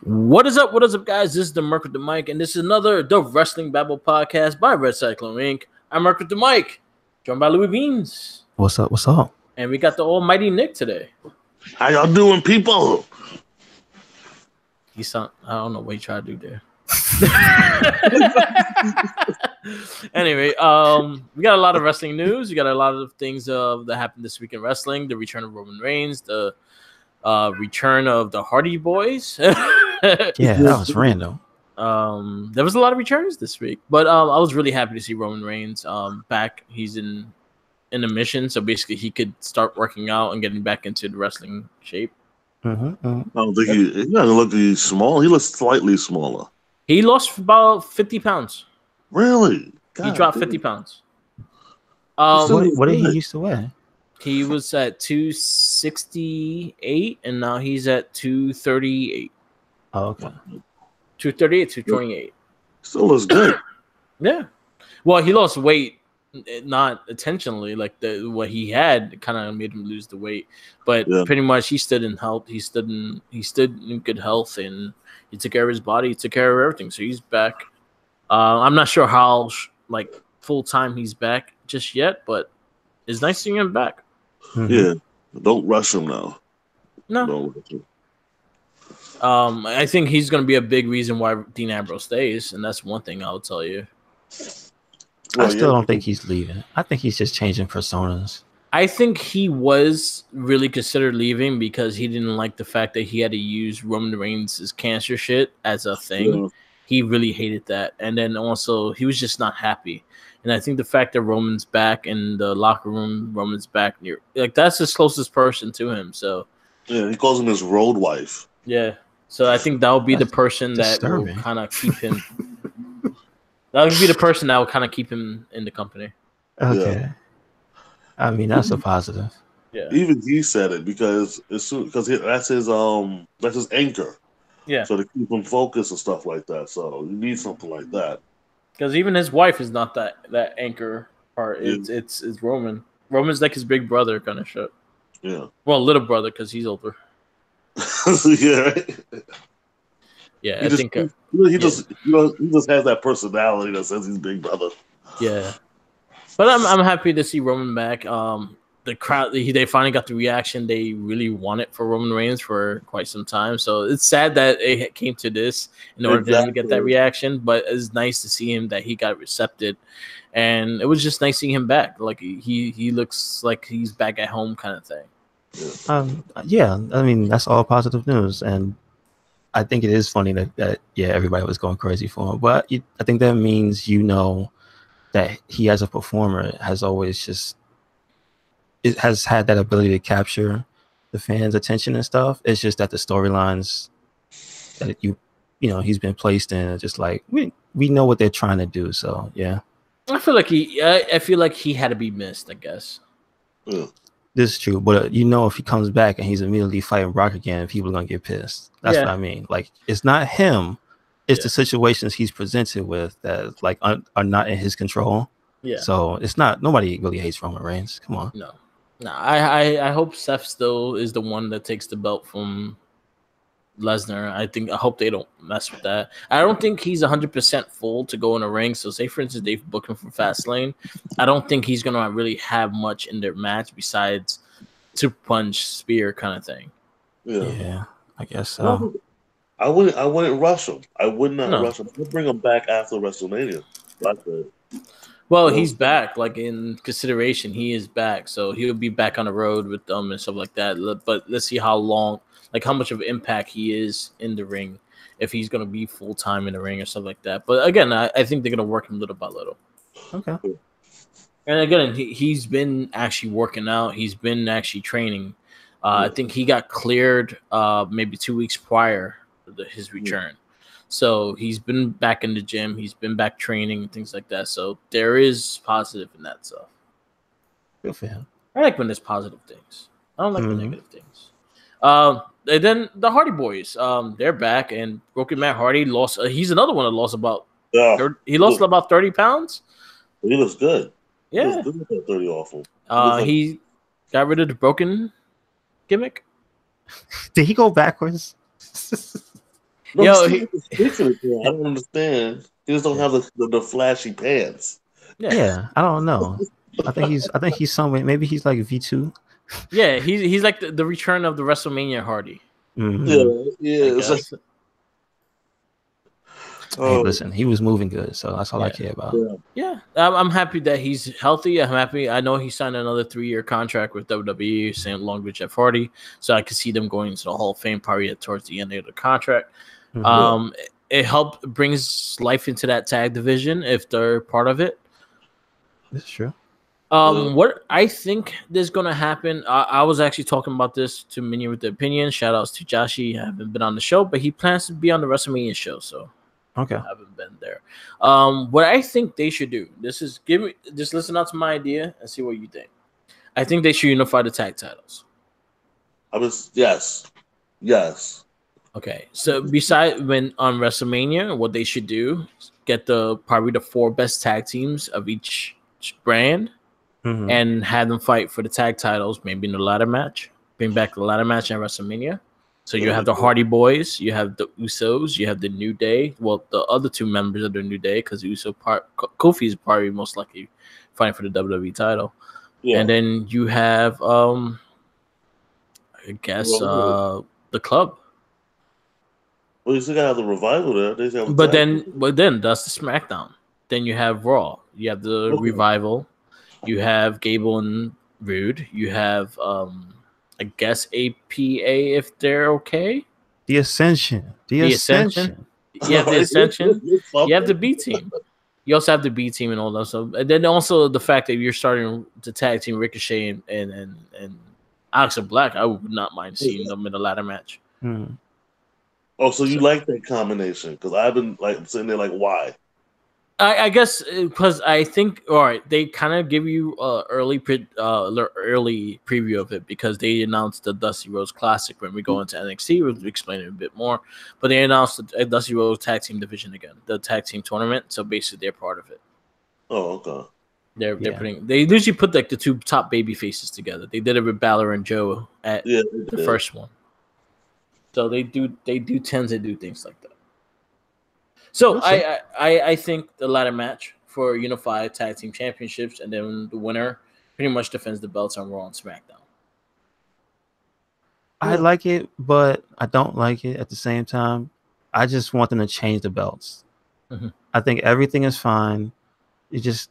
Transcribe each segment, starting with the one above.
What is up? What is up, guys? This is the Merc with the Mic, and this is another The Wrestling Babble podcast by Red Cyclone Inc. I'm Merc with the Mic, joined by Louis Beans. What's up? What's up? And we got the almighty Nick today. How y'all doing, people? I don't know what he tried to do there. Anyway, we got a lot of wrestling news. We got a lot of things that happened this week in wrestling. The return of Roman Reigns, the return of the Hardy Boys. Yeah, that was random. There was a lot of returns this week, but I was really happy to see Roman Reigns back. He's in the mission, so basically he could start working out and getting back into the wrestling shape. I don't think he doesn't look small. He looks slightly smaller. He lost about 50 pounds. Really? He dropped 50 pounds. What did he used to weigh? He was at 268, and now he's at 238. Oh, okay. 238, 228. Still looks good. Yeah. Well, he lost weight, not intentionally. Like what he had kind of made him lose the weight, but pretty much he stood in health. He stood in good health, and he took care of his body. He took care of everything. So he's back. I'm not sure how full time he's back just yet, but it's nice seeing him back. Mm-hmm. Yeah, don't rush him now. No. Don't rush him. I think he's going to be a big reason why Dean Ambrose stays, and that's one thing I'll tell you. I still don't think he's leaving. I think he's just changing personas. I think he was really considered leaving because he didn't like the fact that he had to use Roman Reigns' cancer shit as a thing. Yeah. He really hated that. And then also, he was just not happy. And I think the fact that Roman's back in the locker room, Roman's back near, like, that's his closest person to him. So yeah, he calls him his road wife. Yeah. So I think that will be the person that will kind of keep him. That would be the person that will kind of keep him in the company. Okay. Yeah. I mean, that's a positive. Yeah. Even he said it because that's his anchor. Yeah. So to keep him focused and stuff like that. So you need something like that. Because even his wife is not that anchor part. It's Roman. Roman's like his big brother kind of shit. Yeah. Well, little brother because he's older. Yeah. Yeah, he just has that personality that says he's big brother. Yeah. But I'm happy to see Roman back. The crowd, they finally got the reaction they really wanted for Roman Reigns for quite some time. So it's sad that it came to this in order for them to get that reaction. But it's nice to see him that he got accepted, and it was just nice seeing him back. Like he looks like he's back at home, kind of thing. Yeah. I mean, that's all positive news, and I think it is funny that everybody was going crazy for him. But I think that means that he as a performer has always it has had that ability to capture the fans' attention and stuff. It's just that the storylines that he's been placed in are just like we know what they're trying to do. So yeah, I feel like he had to be missed, I guess. Yeah. This is true, but if he comes back and he's immediately fighting Brock again, people are gonna get pissed. That's what I mean. Like, it's not him. It's the situations he's presented with that like are not in his control. Yeah. So it's not. Nobody really hates Roman Reigns. Come on. No. I hope Seth still is the one that takes the belt from Lesnar. I hope they don't mess with that. I don't think he's 100% full to go in a ring. So say for instance they've booked him for Fastlane. I don't think he's gonna really have much in their match besides super punch, spear kind of thing. Yeah, I guess so. I wouldn't rush him. I would not rush him. I'll bring him back after WrestleMania. Well, he's back. Like, in consideration, he is back. So he'll be back on the road with them and stuff like that. But let's see how much of an impact he is in the ring, if he's going to be full-time in the ring or stuff like that. But again, I think they're going to work him little by little. Okay. And again, he's been actually working out. He's been actually training. I think he got cleared maybe 2 weeks prior to his return. So he's been back in the gym. He's been back training and things like that. So there is positive in that stuff. Good for him. I like when there's positive things. I don't like the negative things. And then the Hardy Boys, they're back, and Broken Matt Hardy lost. He's another one that lost about. He lost about 30 pounds. He looks good. Yeah, he looks good with 30 off him. He got rid of the broken gimmick. Did he go backwards? No, he Yo, still has the sticks in his hand. I don't understand. He just don't have the flashy pants. Yeah, I don't know. I think he's somewhere. Maybe he's like V2. yeah, he's like the return of the WrestleMania Hardy, Mm-hmm. Yeah. I It's like, guess. Hey, oh, listen, he was moving good, so that's all I Yeah. care about. yeah. Yeah, I'm happy that he's healthy. I'm happy. I know he signed another 3-year contract with WWE, same along with Jeff Hardy, so I could see them going into the Hall of Fame probably towards the end of the contract. Mhm. It helped brings life into that tag division if they're part of it. That's true. What I think is going to happen, I was actually talking about this to many with the opinion. Shout outs to Joshi. I haven't been on the show, but he plans to be on the WrestleMania show, so Okay. I haven't been there. What I think they should do, just listen out to my idea and see what you think. I think they should unify the tag titles. Yes. Okay, so beside when on WrestleMania, what they should do is get probably the 4 best tag teams of each brand Mhm. and have them fight for the tag titles, maybe in the ladder match. Bring back the ladder match at WrestleMania. So you have the Hardy Boys, you have the Usos, you have the New Day. Well, the other 2 members of the New Day, because Kofi is probably most likely fighting for the WWE title. Yeah. And then you have, I guess, the Club. Well, you still gotta have the Revival there. They still have But tag then that's the SmackDown. Then you have Raw. You have the Revival. You have Gable and Rude. You have, I guess, APA if they're okay. The Ascension. The Ascension. You have the Ascension. You have the B team. You also have the B team and all that stuff. And then also the fact that you're starting to tag team Ricochet and Alex Black, I would not mind seeing them in a ladder match. Mhm. Oh, so you like that combination? Because I've been like sitting there like, why? I guess because I think all right, they kind of give you early preview of it because they announced the Dusty Rhodes Classic when we go into NXT. We'll explain it a bit more, but they announced the Dusty Rhodes Tag Team Division again, the Tag Team Tournament. So basically, they're part of it. Oh, okay. They usually put like the 2 top baby faces together. They did it with Balor and Joe at the first one. So they do tend to do things like that. So I think the ladder match for unified tag team championships, and then the winner pretty much defends the belts on Raw and SmackDown. I like it, but I don't like it at the same time. I just want them to change the belts. Mm-hmm. I think everything is fine. You just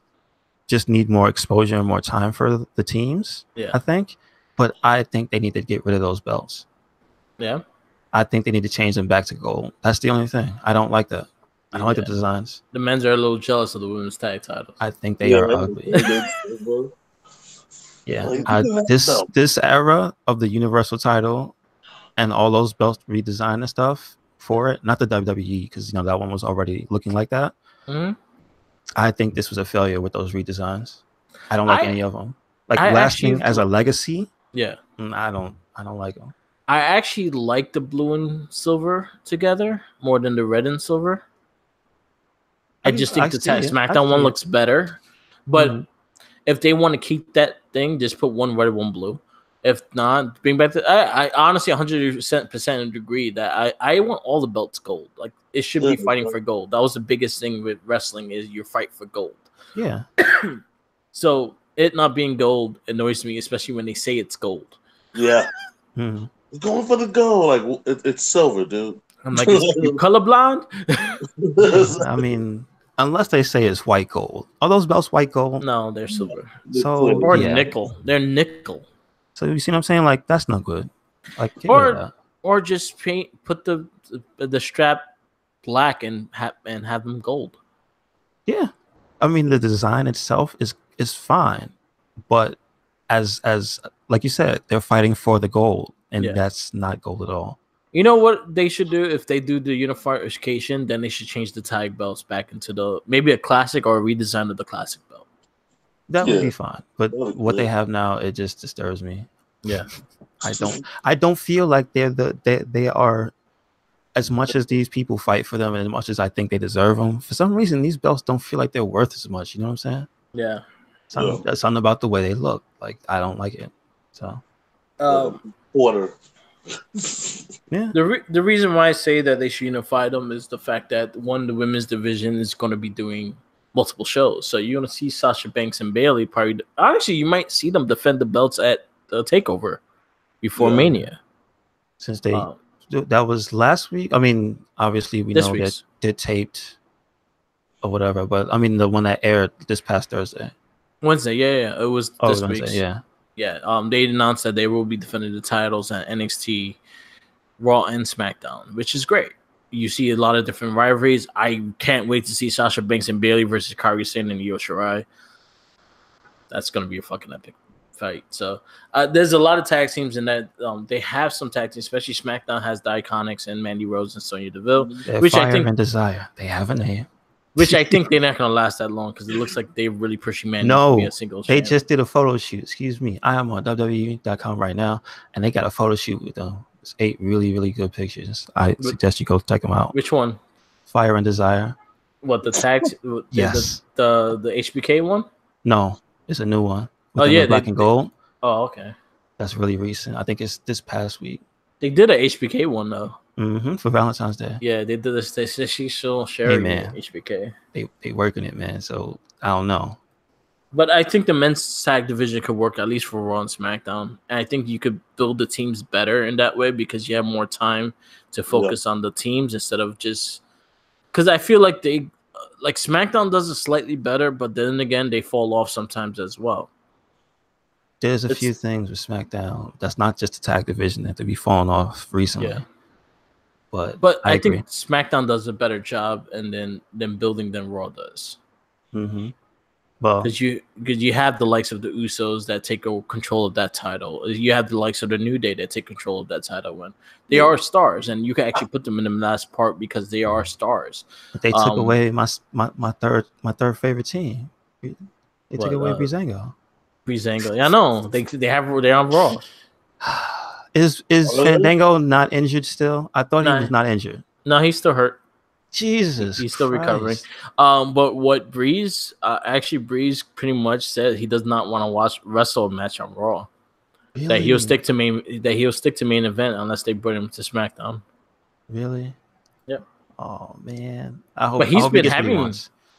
need more exposure and more time for the teams. Yeah, I think, but I think they need to get rid of those belts. Yeah, I think they need to change them back to gold. That's the only thing. I don't like that. I don't like the designs. The men's are a little jealous of the women's tag titles. I think they are ugly. Yeah, this era of the Universal title and all those belts redesign and stuff for it, not the WWE, because that one was already looking like that. Mm-hmm. I think this was a failure with those redesigns. I don't like any of them. Like lasting as a legacy. Yeah, I don't like them. I actually like the blue and silver together more than the red and silver. I just think the SmackDown one looks better. But if they want to keep that thing, just put one red, one blue. If not, bring back I honestly 100% agree that I want all the belts gold. Like it should be fighting for gold. That was the biggest thing with wrestling is you fight for gold. Yeah. So it not being gold annoys me, especially when they say it's gold. Yeah. It's going for the gold. Like it's silver, dude. I'm like, you colorblind? I mean, unless they say it's white gold. Are those belts white gold? No, they're silver. So nickel. They're nickel. So you see what I'm saying? Like that's not good. Like or just put the strap black and have them gold. Yeah, I mean the design itself is fine, but as like you said, they're fighting for the gold, and that's not gold at all. You know what they should do if they do the unification? Then they should change the tag belts back into maybe a classic or a redesign of the classic belt. That would be fine, but what they have now, it just disturbs me. Yeah, I don't feel like they are as much as these people fight for them, and as much as I think they deserve them. For some reason, these belts don't feel like they're worth as much. You know what I'm saying? Yeah. Something about the way they look. Like I don't like it. So. Porter. Yeah. The reason why I say that they should unify them is the fact that one, the women's division is going to be doing multiple shows, so you're going to see Sasha Banks and Bailey probably. Actually, you might see them defend the belts at the Takeover before Mania. Since that was last week. I mean, obviously we know that they're taped or whatever, but I mean the one that aired this past Thursday. Wednesday, yeah. It was this week. Yeah. They announced that they will be defending the titles at NXT, Raw, and SmackDown, which is great. You see a lot of different rivalries. I can't wait to see Sasha Banks and Bailey versus Kairi Sane and Io Shirai. That's going to be a fucking epic fight. So there's a lot of tag teams in that. They have some tag teams, especially SmackDown has the Iconics and Mandy Rose and Sonya Deville, which Fire I think and Desire. They have a name. Which I think they're not going to last that long because it looks like they're really pushing Mandy to be a single they champ. just did a photo shoot. Excuse me. I am on WWE.com right now, and they got a photo shoot with them. It's 8 really, really good pictures. I suggest you go check them out. Which one? Fire and Desire. What, the tag? Yes. The HBK one? No, it's a new one. Black and gold. Oh, okay. That's really recent. I think it's this past week. They did a HBK one though. For Valentine's Day. Yeah, they did this. They said she still sharing HBK. They working it, man. So I don't know. But I think the men's tag division could work at least for Raw and SmackDown. And I think you could build the teams better in that way because you have more time to focus on the teams instead of just because I feel like SmackDown does it slightly better, but then again they fall off sometimes as well. There's a few things with SmackDown that's not just the tag division that be falling off recently. Yeah. But I think SmackDown does a better job and then building than Raw does. Mm-hmm. Well, because you have the likes of the Usos that take control of that title. You have the likes of the New Day that take control of that title when they are stars, and you can actually put them in the last part because they are stars. But they took away my third favorite team. They took away Breezango. Yeah, I know. They're on Raw. Is Fandango not injured still? I thought he was not injured. No, he's still hurt. Jesus, he's still recovering. But what Breeze pretty much said he does not want to wrestle a match on Raw. Really? That he'll stick to main event unless they bring him to SmackDown. Really? Yep. Oh man, I hope. But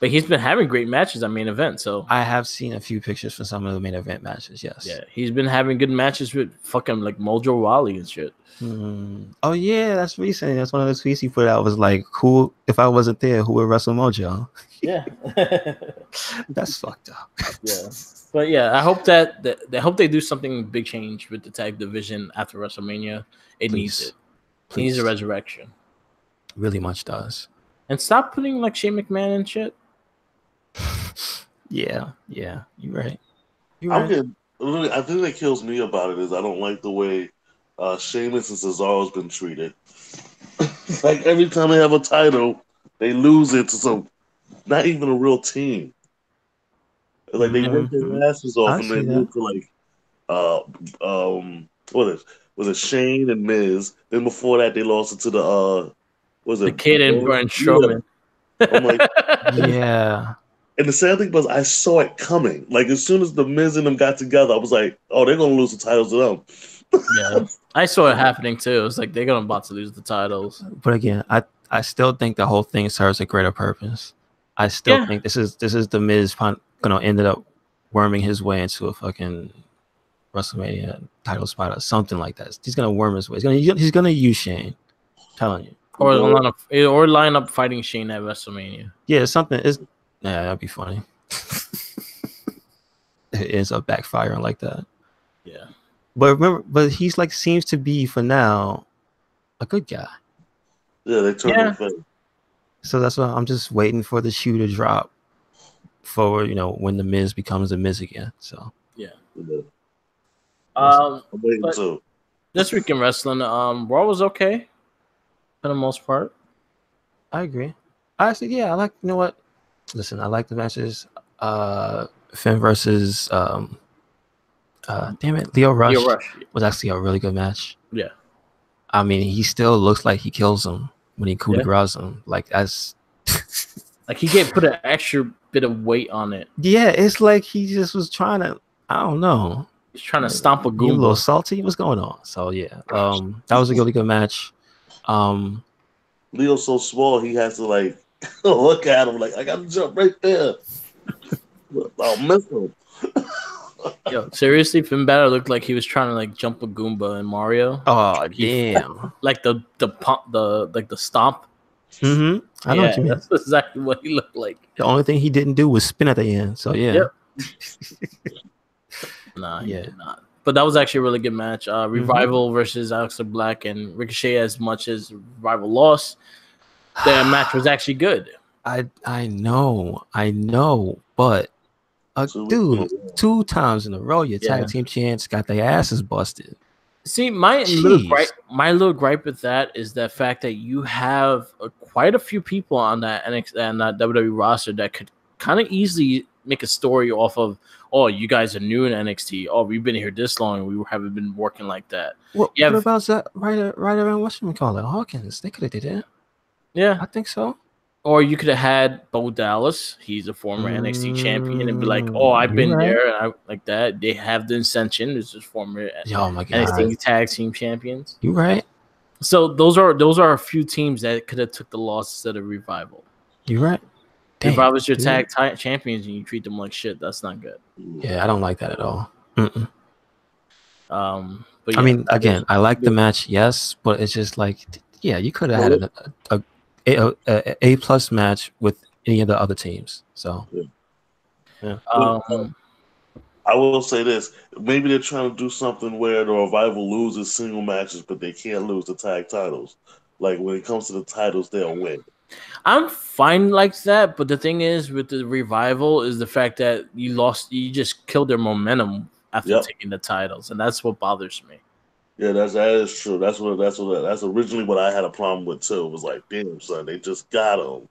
he's been having great matches on main event. So I have seen a few pictures from some of the main event matches. Yes. Yeah, he's been having good matches with fucking like Mojo Rawley and shit. Oh yeah, that's recent. That's one of those tweets he put out. Was like, "Who? If I wasn't there, who would wrestle Mojo?" Yeah. That's fucked up. Yeah. But yeah, I hope that they do something big change with the tag division after WrestleMania. It needs it. It needs a resurrection. Really much does. And stop putting like Shane McMahon and shit. Yeah, you're right. I think that kills me about it is I don't like the way Sheamus and Cesaro's been treated. Like every time they have a title, they lose it to some not even a real team. Like they work their asses off and they move to like was it Shane and Miz? Then before that they lost it to the Kid and Braun Strowman. I'm like, yeah. And the sad thing was, I saw it coming. Like as soon as the Miz and them got together, I was like, "Oh, they're gonna lose the titles to them." Yeah, I saw it happening too. It's like they're about to lose the titles. But again, I still think the whole thing serves a greater purpose. I still think this is the Miz gonna end up worming his way into a fucking WrestleMania title spot or something like that. He's gonna worm his way. He's gonna use Shane. I'm telling you. Or line up fighting Shane at WrestleMania. Yeah, something is. Yeah, that'd be funny. It ends up backfiring like that. Yeah. But he's like seems to be for now a good guy. Yeah, they turned him face. So that's why I'm just waiting for the shoe to drop for when the Miz becomes the Miz again. So yeah. I'm waiting too. This week in wrestling, Raw was okay for the most part. I agree. Honestly, I like. You know what? Listen, I like the matches. Finn versus Leo Rush was actually a really good match. Yeah. I mean, he still looks like he kills him when he coup de grace him. Like that's like he put an extra bit of weight on it. Yeah, it's like he just was trying to. I don't know. He's trying to stomp a You a little Goomba. salty? What's going on? So yeah, that was a really good match. Leo's so small, he has to like look at him like I got to jump right there. I'll miss him. Yo, seriously, Finn Balor looked like he was trying to like jump a Goomba in Mario. Oh He damn! like the pump, the stomp. I know what you mean. That's exactly what he looked like. The only thing he didn't do was spin at the end. So yeah. Yep. Nah, he did not. But that was actually a really good match. Revival versus Aleister Black and Ricochet. As much as Revival lost, the match was actually good. I know, but dude, 2 times in a row, your tag team champs got their asses busted. See, my little gripe with that is the fact that you have quite a few people on that NXT and that WWE roster that could kind of easily make a story off of, oh, you guys are new in NXT. Oh, we've been here this long and we haven't been working like that. What about that right around whatchamacallit, Hawkins? They could have did it. Yeah, I think so. Or you could have had Bo Dallas. He's a former NXT champion, and be like, "Oh, I've been there," and I like that. They have the Ascension, which is former NXT tag team champions. You right. So those are a few teams that could have took the loss instead of Revival. You right. If I was your tag champions and you treat them like shit, that's not good. Yeah, I don't like that at all. But yeah, I mean, again, I like the match, yes, but it's just like, yeah, you could have had a plus match with any of the other teams. So, yeah. I will say this: maybe they're trying to do something where the Revival loses single matches, but they can't lose the tag titles. Like when it comes to the titles, they'll win. I'm fine like that, but the thing is with the Revival is the fact that you just killed their momentum after taking the titles, and that's what bothers me. Yeah, that is true. That's originally what I had a problem with too. It was like, damn, son, they just got them.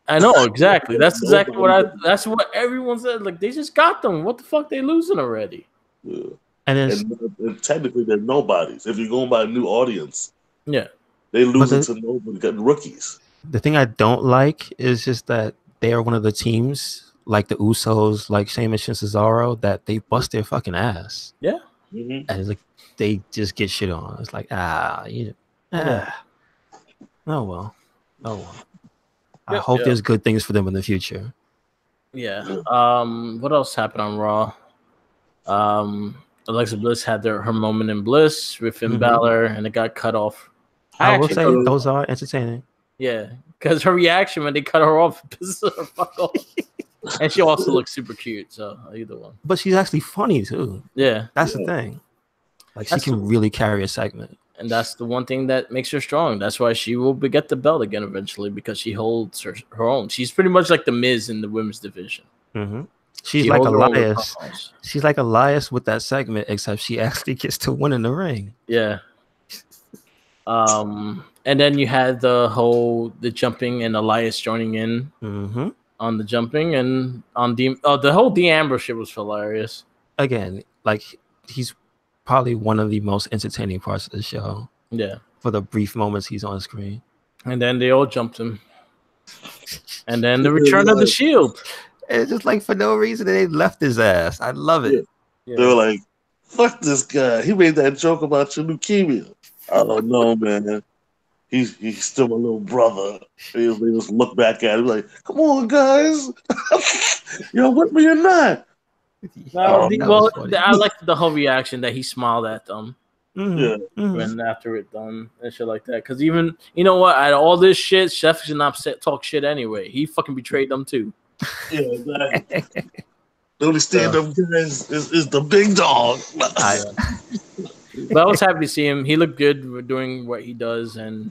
I know exactly. That's exactly that's what everyone said. Like they just got them. What the fuck? They losing already? Yeah, and technically they're nobodies. If you're going by a new audience, they lose it to nobody, rookies. The thing I don't like is just that they are one of the teams, like the Usos, like Sheamus and Cesaro, that they bust their fucking ass. Yeah. And it's like they just get shit on. It's like, oh well. I hope there's good things for them in the future. Yeah. What else happened on Raw? Alexa Bliss had her moment in Bliss with Finn Balor, and it got cut off. I will say those are entertaining. Yeah, because her reaction when they cut her off pisses her fuck off. And she also looks super cute, so either one. But she's actually funny too. Yeah. That's the thing. Like she can really carry a segment. And that's the one thing that makes her strong. That's why she will get the belt again eventually, because she holds her own. She's pretty much like the Miz in the women's division. She's like Elias. She's like Elias with that segment, except she actually gets to win in the ring. Yeah. And then you had the jumping and Elias joining in on the jumping, and on the whole Dean Ambrose shit was hilarious. Again, like he's probably one of the most entertaining parts of the show. Yeah. For the brief moments he's on screen. And then they all jumped him. And then the return of the Shield. It's just like for no reason they left his ass. I love it. Yeah. They were like, fuck this guy. He made that joke about your leukemia. I don't know, man. He's still my little brother. They just look back at him like, come on, guys. You're with me or not? I liked the whole reaction that he smiled at them. When after it done and shit like that. Because even, you know what, out of all this shit, Chef should not talk shit anyway. He fucking betrayed them too. Yeah, exactly. The only stand-up guys is the big dog. But I was happy to see him. He looked good doing what he does, and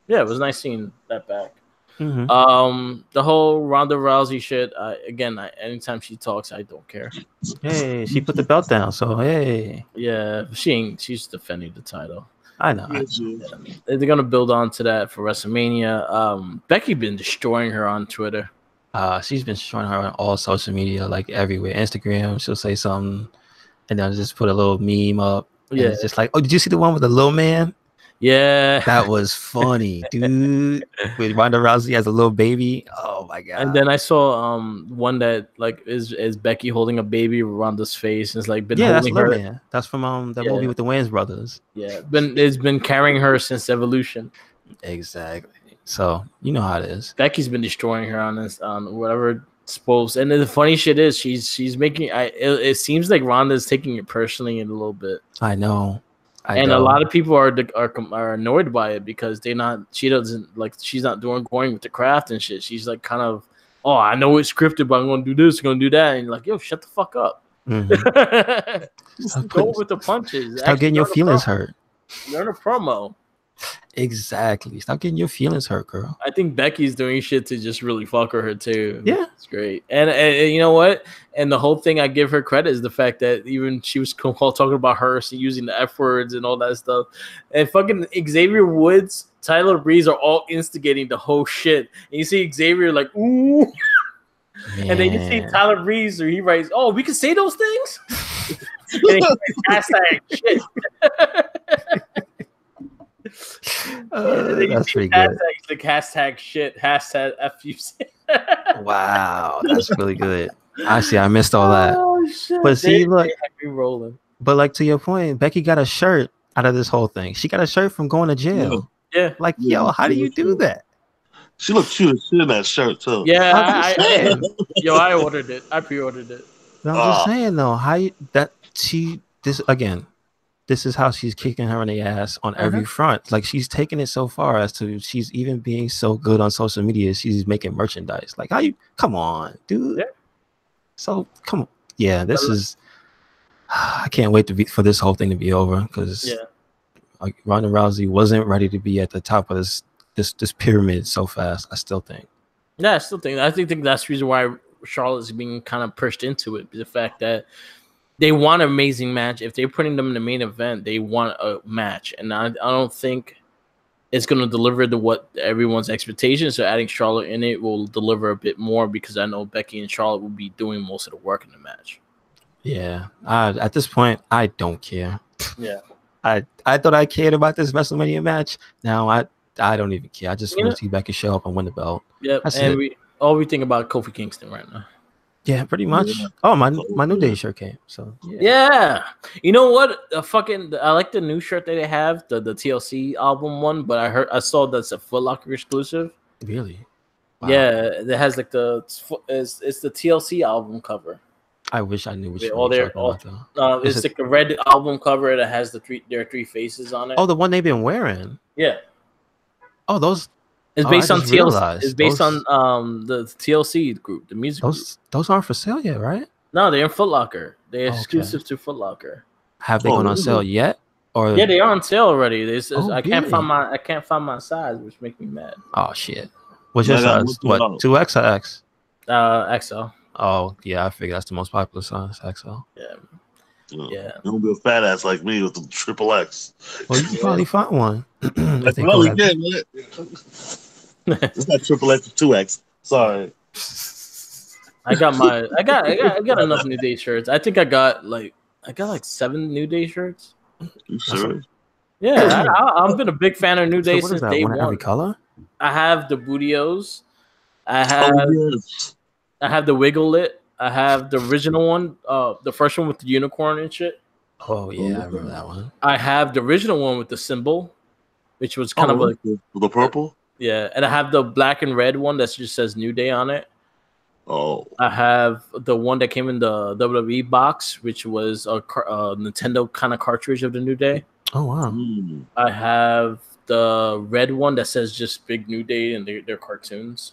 yeah, it was nice seeing that back. The whole Ronda Rousey shit. Anytime she talks, I don't care. Hey, she put the belt down, so hey. Yeah, she's defending the title. I know. They're gonna build on to that for WrestleMania. Becky been destroying her on Twitter. She's been destroying her on all social media, like everywhere. Instagram, she'll say something, and then just put a little meme up. Yeah, it's just like, oh, did you see the one with the little man? Yeah. That was funny, dude. With Ronda Rousey as a little baby. Oh my god. And then I saw one that like is Becky holding a baby with Ronda's face and it's like been Yeah, that's holding her. Man. That's from that Yeah. movie with the Wayans brothers. Yeah, it's been carrying her since Evolution. Exactly. So you know how it is. Becky's been destroying her on this whatever supposed. And then the funny shit is she's making it seems like Ronda's taking it personally in a little bit. I know. And a lot of people are annoyed by it because she's not going with the craft and shit. She's like kind of, oh, I know it's scripted, but I'm gonna do this, gonna do that, and you're like, yo, shut the fuck up. Mm-hmm. Go with the punches. Stop getting your feelings hurt. Learn a promo. Exactly. Stop getting your feelings hurt, girl. I think Becky's doing shit to just really fuck her too. Yeah, it's great. And you know what? And the whole thing I give her credit is the fact that even she was talking about her using the F words and all that stuff. And fucking Xavier Woods, Tyler Breeze are all instigating the whole shit. And you see Xavier like, ooh. Man. And then you see Tyler Breeze, or he writes, "Oh, we can say those things." And he hashtag shit. That's pretty good. Like hashtag shit, hashtag FUC. Wow, that's really good. I see. I missed all that. Oh, shit. But see, look, rolling. But like to your point, Becky got a shirt out of this whole thing. She got a shirt from going to jail. Yeah. Like, yo, how do you do that? She looked cute as shit in that shirt too. Yeah, I ordered it. I pre-ordered it. But I'm just saying though, this is how she's kicking her in the ass on every front. Like she's taking it so far as to she's even being so good on social media. She's making merchandise. Like come on, dude. Yeah. So come on. Yeah, this is. I can't wait for this whole thing to be over because Ronda Rousey wasn't ready to be at the top of this pyramid so fast. I still think. Yeah, I think that's the reason why Charlotte's being kind of pushed into it. The fact that they want an amazing match. If they're putting them in the main event, they want a match, and I don't think it's going to deliver to what everyone's expectations. So adding Charlotte in it will deliver a bit more because I know Becky and Charlotte will be doing most of the work in the match. Yeah, at this point, I don't care. Yeah, I thought I cared about this WrestleMania match. Now I don't even care. I just want to see Becky show up and win the belt. Yep, and we think about Kofi Kingston right now. Yeah, pretty much. Yeah. Oh, my New Day shirt came. So yeah. You know what? I like the new shirt that they have, the TLC album one, but I saw that's a Foot Locker exclusive. Really? Wow. Yeah, it has like it's the TLC album cover. I wish I knew which one you're talking about. It's like a red album cover that has their three faces on it. Oh, the one they've been wearing. Yeah. Oh, those. It's based on TLC. It's based on the TLC group, the music. Those aren't for sale yet, right? No, they're in Foot Locker. They're exclusive to Foot Locker. Have they gone on sale yet? Or yeah, they are on sale already. I can't find my size, which makes me mad. Oh shit! What's your size? What 2X or X? XL. Oh yeah, I figure that's the most popular size. XL. Yeah. Yeah. Don't be a fat ass like me with the triple X. Well, you can probably find one. I probably can, man. It's not triple X, 2X. Sorry. I got enough New Day shirts. I think I got like 7 New Day shirts. You sure? Yeah, I've been a big fan of New Day since day one. Every color? I have the Bootios. I have the Wiggle It. I have the original one, the first one with the unicorn and shit. Oh yeah, I remember that one. I have the original one with the symbol, which was kind of like the purple. Yeah, and I have the black and red one that just says New Day on it. Oh. I have the one that came in the WWE box, which was a Nintendo kind of cartridge of the New Day. Oh wow. I have the red one that says just Big New Day and their cartoons.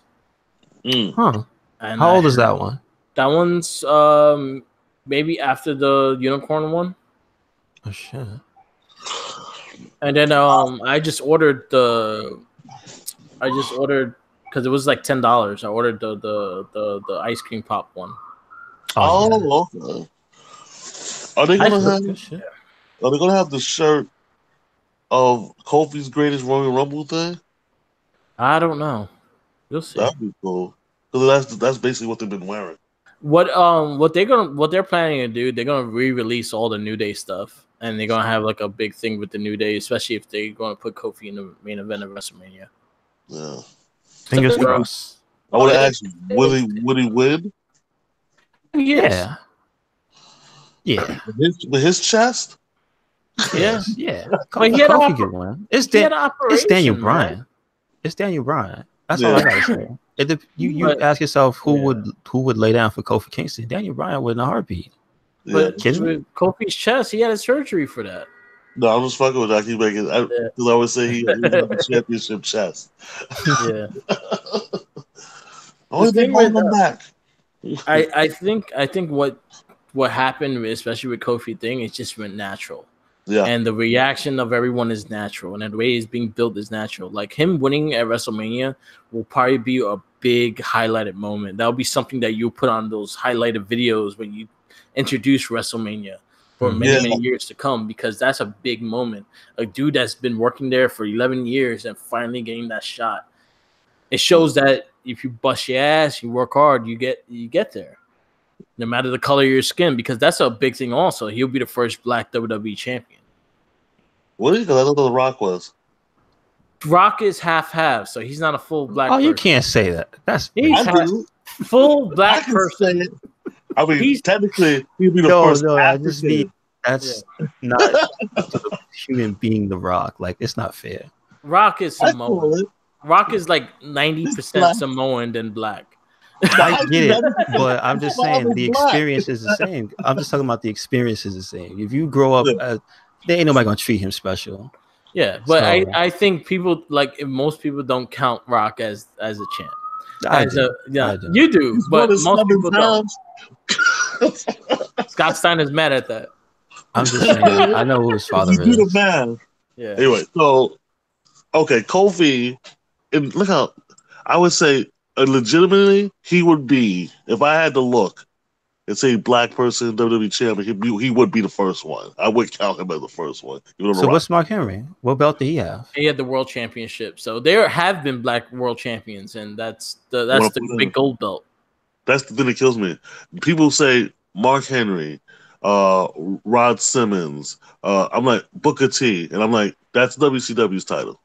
Huh. And how old is that one? That one's maybe after the unicorn one. Oh shit. And then I just ordered because it was like $10. I ordered the ice cream pop one. Oh, okay. Are they gonna have the shirt of Kofi's greatest Royal Rumble thing? I don't know. You'll see. That'd be cool. Because that's basically what they've been wearing. What they're planning to do, they're gonna re-release all the New Day stuff, and they're gonna have like a big thing with the New Day, especially if they're gonna put Kofi in the main event of WrestleMania. Yeah. Fingers crossed. I want to ask you, would he win? Yes. Yeah. With his chest? Yeah. Yeah. But he had Kofi could win. It's Daniel Bryan. Man. It's Daniel Bryan. That's all I gotta say. You ask yourself who would lay down for Kofi Kingston? Daniel Bryan would in a heartbeat. But with Kofi's chest, he had a surgery for that. No, I'm just fucking with you. I keep making because I always say he has the championship chest. Yeah. Only they hold him back. I think what happened, especially with Kofi thing, it just went natural. Yeah. And the reaction of everyone is natural, and the way it's being built is natural. Like him winning at WrestleMania will probably be a big highlighted moment. That'll be something that you put on those highlighted videos when you introduce WrestleMania for many years to come, because that's a big moment. A dude that's been working there for 11 years and finally getting that shot. It shows that if you bust your ass, you work hard, you get there. No matter the color of your skin, because that's a big thing also. He'll be the first black WWE champion. What do you think? I thought The Rock was. Rock is half-half, so he's not a full black person. You can't say that. He's full black person. I mean, technically, he'd be the first. No, I just mean that's not a human being. The Rock, like, it's not fair. Rock is Samoan. Rock is like 90% Samoan than black. I get it, but I'm just saying the experience is the same. I'm just talking about the experience is the same. If you grow up, there ain't nobody gonna treat him special. Yeah, but I think people if most people don't count Rock as a champ. I do. You do, but most people don't. Scott Steiner's mad at that. I'm just saying. I know who his father is. Man. Yeah. Anyway, so Kofi, and look how I would say legitimately he would be, if I had to look and say black person WWE champion, he would be the first one. I would count him as the first one. So what's Mark Henry? What belt did he have? He had the world championship. So there have been black world champions, and that's the big gold belt. That's the thing that kills me. People say Mark Henry, Rod Simmons. I'm like Booker T, and I'm like, that's WCW's title.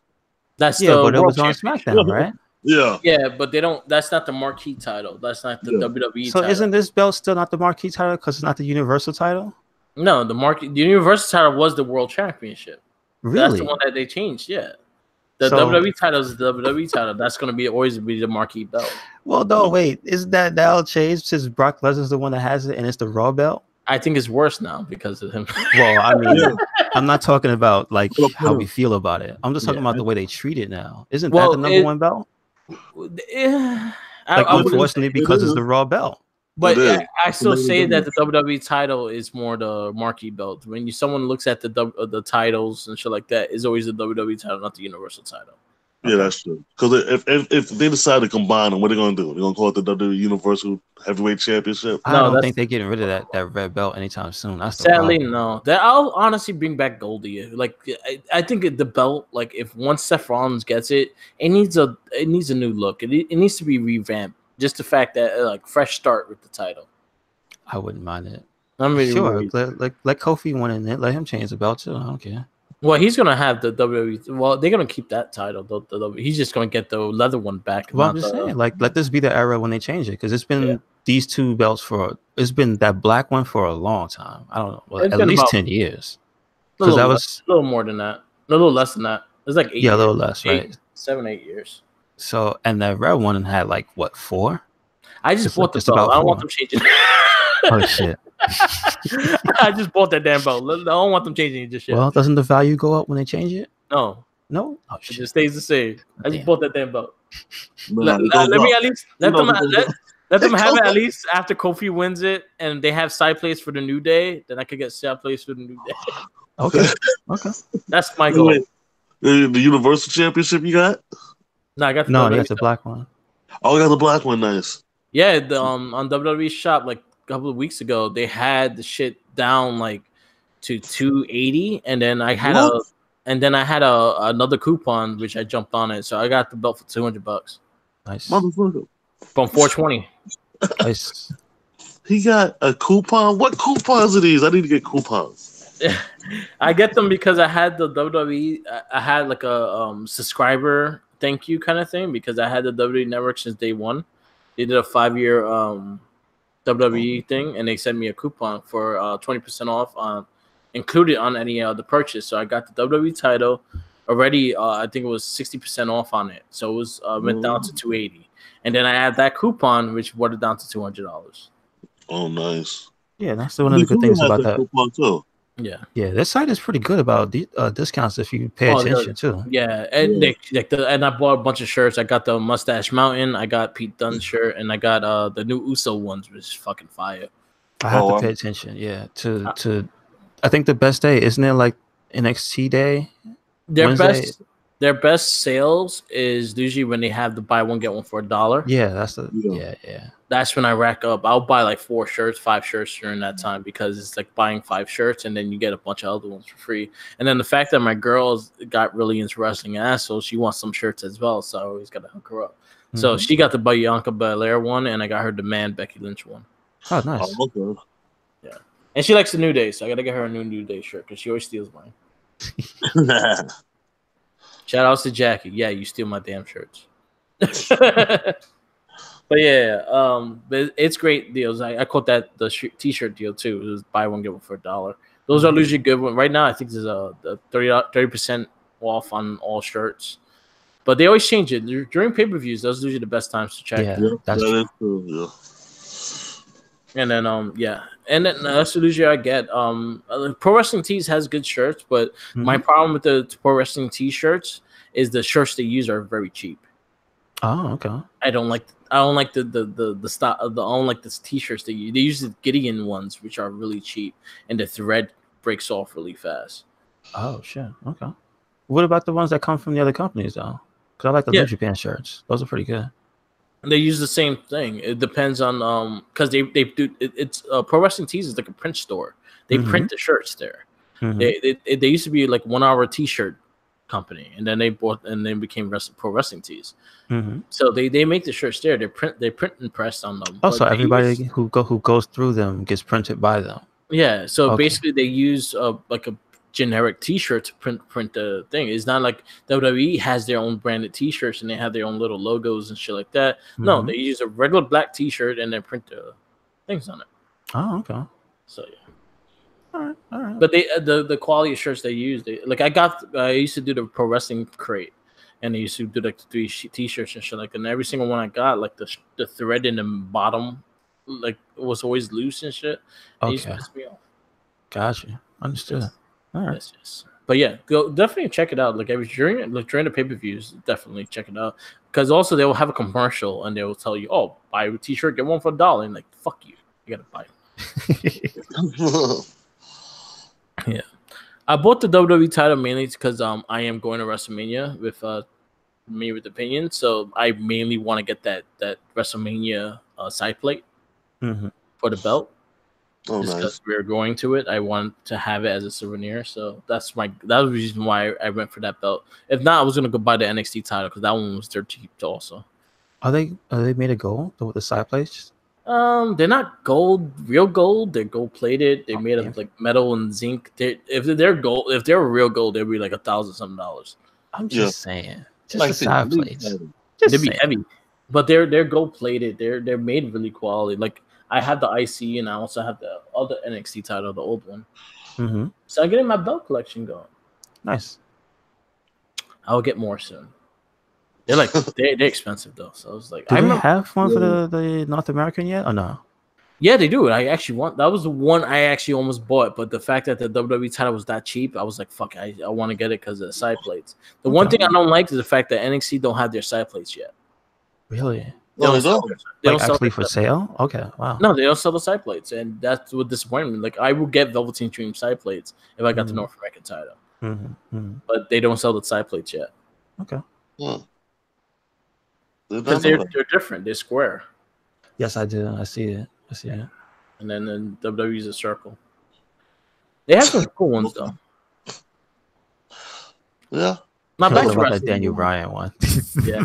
That's but it was on SmackDown, right? Yeah, but they don't. That's not the marquee title. That's not the WWE. So title. Isn't this belt still not the marquee title because it's not the Universal title? No, the Universal title was the World Championship. Really? That's the one that they changed. Yeah, the WWE title is the WWE title. That's going to always be the marquee belt. Well, no, wait. Isn't that now changed since Brock Lesnar's the one that has it and it's the Raw belt? I think it's worse now because of him. Well, I mean, I'm not talking about like how we feel about it. I'm just talking about the way they treat it now. Isn't that the number one belt? Yeah, unfortunately, because it's the Raw belt. But I still say that the WWE title is more the marquee belt. When someone looks at the titles and shit like that, it's always the WWE title, not the Universal title. Yeah, that's true. Because if they decide to combine them, what are they going to do? They're going to call it the WWE Universal Heavyweight Championship? I don't think they're getting rid of that red belt anytime soon. That's sadly no. I'll honestly bring back Goldie. Like I think the belt, like if once Seth Rollins gets it, it needs a new look. It needs to be revamped. Just the fact that like fresh start with the title. I wouldn't mind it. I'm really sure. Let Kofi win in it. Let him change the belt too. I don't care. Well, he's gonna have the WWE. Well, they're gonna keep that title. He's just gonna get the leather one back. Well, I'm just saying, let this be the era when they change it, because it's been these two belts it's been that black one for a long time. I don't know, at least 10 years. Because that was a little more than that, a little less than that. It was like 8 years. A little less, right? 7-8 years. So, and that red one had like what, 4? I just bought the belt. I don't want them changing. Oh shit. I just bought that damn belt. I don't want them changing it just yet. Well, doesn't the value go up when they change it? No. Oh, shit. It just stays the same. I just bought that damn belt. Let me at least let them have it at least after Kofi wins it, and they have side plays for the New Day. Then I could get side plays for the New Day. Okay. That's my goal. The Universal Championship you got? No, I got the you got the black one. Oh, I got the black one. Nice. Yeah, on WWE Shop like a couple of weeks ago, they had the shit down like to $280, and then I had another coupon which I jumped on it, so I got the belt for $200. Nice. Motherfucker. From 420. Nice. He got a coupon. What coupons are these? I need to get coupons. I get them because I had the WWE. I had like a subscriber thank you kind of thing because I had the WWE Network since day one. They did a 5-year WWE thing, and they sent me a coupon for 20% off on included on any the purchase. So I got the WWE title already. I think it was 60% off on it, so it was went down to $280, and then I had that coupon which brought it down to $200. Oh, nice. Yeah, that's one of the good things about that. Coupon too. Yeah, Yeah, this site is pretty good about discounts if you pay attention too. Yeah, and and I bought a bunch of shirts. I got the Mustache Mountain, I got Pete Dunne's shirt, and I got the new Uso ones, which is fucking fire. I have to pay attention. Yeah, to I think the best day isn't it like NXT day? Their best sales is usually when they have the buy one get one for $1. Yeah, that's the yeah. That's when I rack up. I'll buy like 5 shirts during that time because it's like buying 5 shirts and then you get a bunch of other ones for free. And then the fact that my girls got really into wrestling so she wants some shirts as well, so I always gotta hook her up. So she got the Bianca Belair one, and I got her the Man Becky Lynch one. Oh, nice. Okay. Yeah, and she likes the New Day, so I gotta get her a New Day shirt because she always steals mine. Shout outs to Jackie. Yeah, you steal my damn shirts. But yeah, but it's great deals. I caught that the t-shirt deal too. It was buy one get one for $1. Those are usually good ones. Right now, I think there's a 30% off on all shirts. But they always change it during pay-per-views. Those are usually the best times to check. Yeah, that's true. Yeah. And then and then that's usually I get. Pro Wrestling Tees has good shirts, but my problem with the Pro Wrestling T-shirts is the shirts they use are very cheap. Oh, okay. I don't like the style. I don't like the T-shirts they use. They use the Gideon ones, which are really cheap, and the thread breaks off really fast. Oh shit. Okay. What about the ones that come from the other companies though? Because I like the New Japan shirts. Those are pretty good. They use the same thing. It depends on because they do it's Pro Wrestling Tees is like a print store. They print the shirts there. They used to be like 1 hour T-shirt company, and then they became Pro Wrestling Tees. So they make the shirts there. They print and press on them. Also, everybody who goes through them gets printed by them. Yeah. So basically, they use like a generic T-shirt to print the thing. It's not like WWE has their own branded T-shirts and they have their own little logos and shit like that. No, they use a regular black T-shirt and then print the things on it. Oh, okay. So yeah. All right. But they the quality of shirts they use, I used to do the Pro Wrestling Crate, and they used to do like the 3 T-shirts and shit like that. And every single one I got, like the thread in the bottom, like it was always loose and shit. It used to piss me off. Gotcha. Understood. Yes. All right. Yes. But yeah, go definitely check it out. Like during the pay-per-views, definitely check it out. Because also they will have a commercial and they will tell you, "Oh, buy a T-shirt, get one for $1." And like, fuck you, you gotta buy it. Yeah, I bought the WWE title mainly because I am going to WrestleMania with me with opinion, so I mainly want to get that WrestleMania side plate for the belt. Oh, just nice. because we're going to it, I want to have it as a souvenir. So that was the reason why I went for that belt. If not, I was gonna go buy the NXT title because that one was dirt cheap also. Are they made of gold with the side plates? They're not real gold. They're gold plated. They're made of like metal and zinc. If they're real gold, they'd be like $1,000-something. I'm just saying, just Like the side plates. They'd be heavy, but they're gold plated. They're made really quality. Like I have the IC and I also have the other NXT title, the old one. So I'm getting my belt collection going. Nice. I'll get more soon. They're like they're expensive though. So I was like, do they have one for the North American yet or no? Yeah, they do. I actually that was the one I actually almost bought, but the fact that the WWE title was that cheap, I was like, fuck, I want to get it because of the side plates. The one thing I don't like is the fact that NXT don't have their side plates yet. Really? They don't sell actually for sale? Okay, wow. No, they don't sell the side plates, and that's what disappointed me. Like I will get Velveteen Dream side plates if I got the North American title, but they don't sell the side plates yet. Okay. Because they're different. They're square. Yes, I do. I see it. And then WWE's a circle. They have some cool ones though. Yeah. Not back to about that wrestling. Daniel Bryan one. Yeah.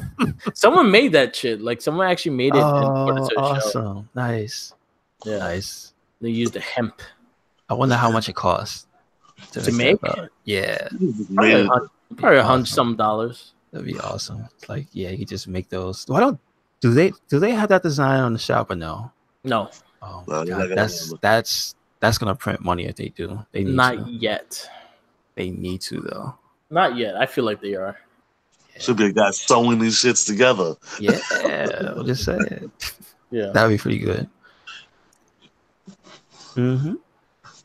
Someone made that shit. Like someone actually made it and put it to a awesome. show. Nice. Yeah. Nice. They used the hemp. I wonder how much it costs. To make? Yeah. Probably $100 some. That'd be awesome. It's like, yeah, you could just make those. Why don't do they have that design on the shop or no? No. Oh No, God, that's gonna print money if they do. They need Not to. yet. They need to though. Not yet. I feel like they are. Should be a guy sewing these shits together. Yeah, I'll just say it. Yeah. That'd be pretty good. Mm-hmm.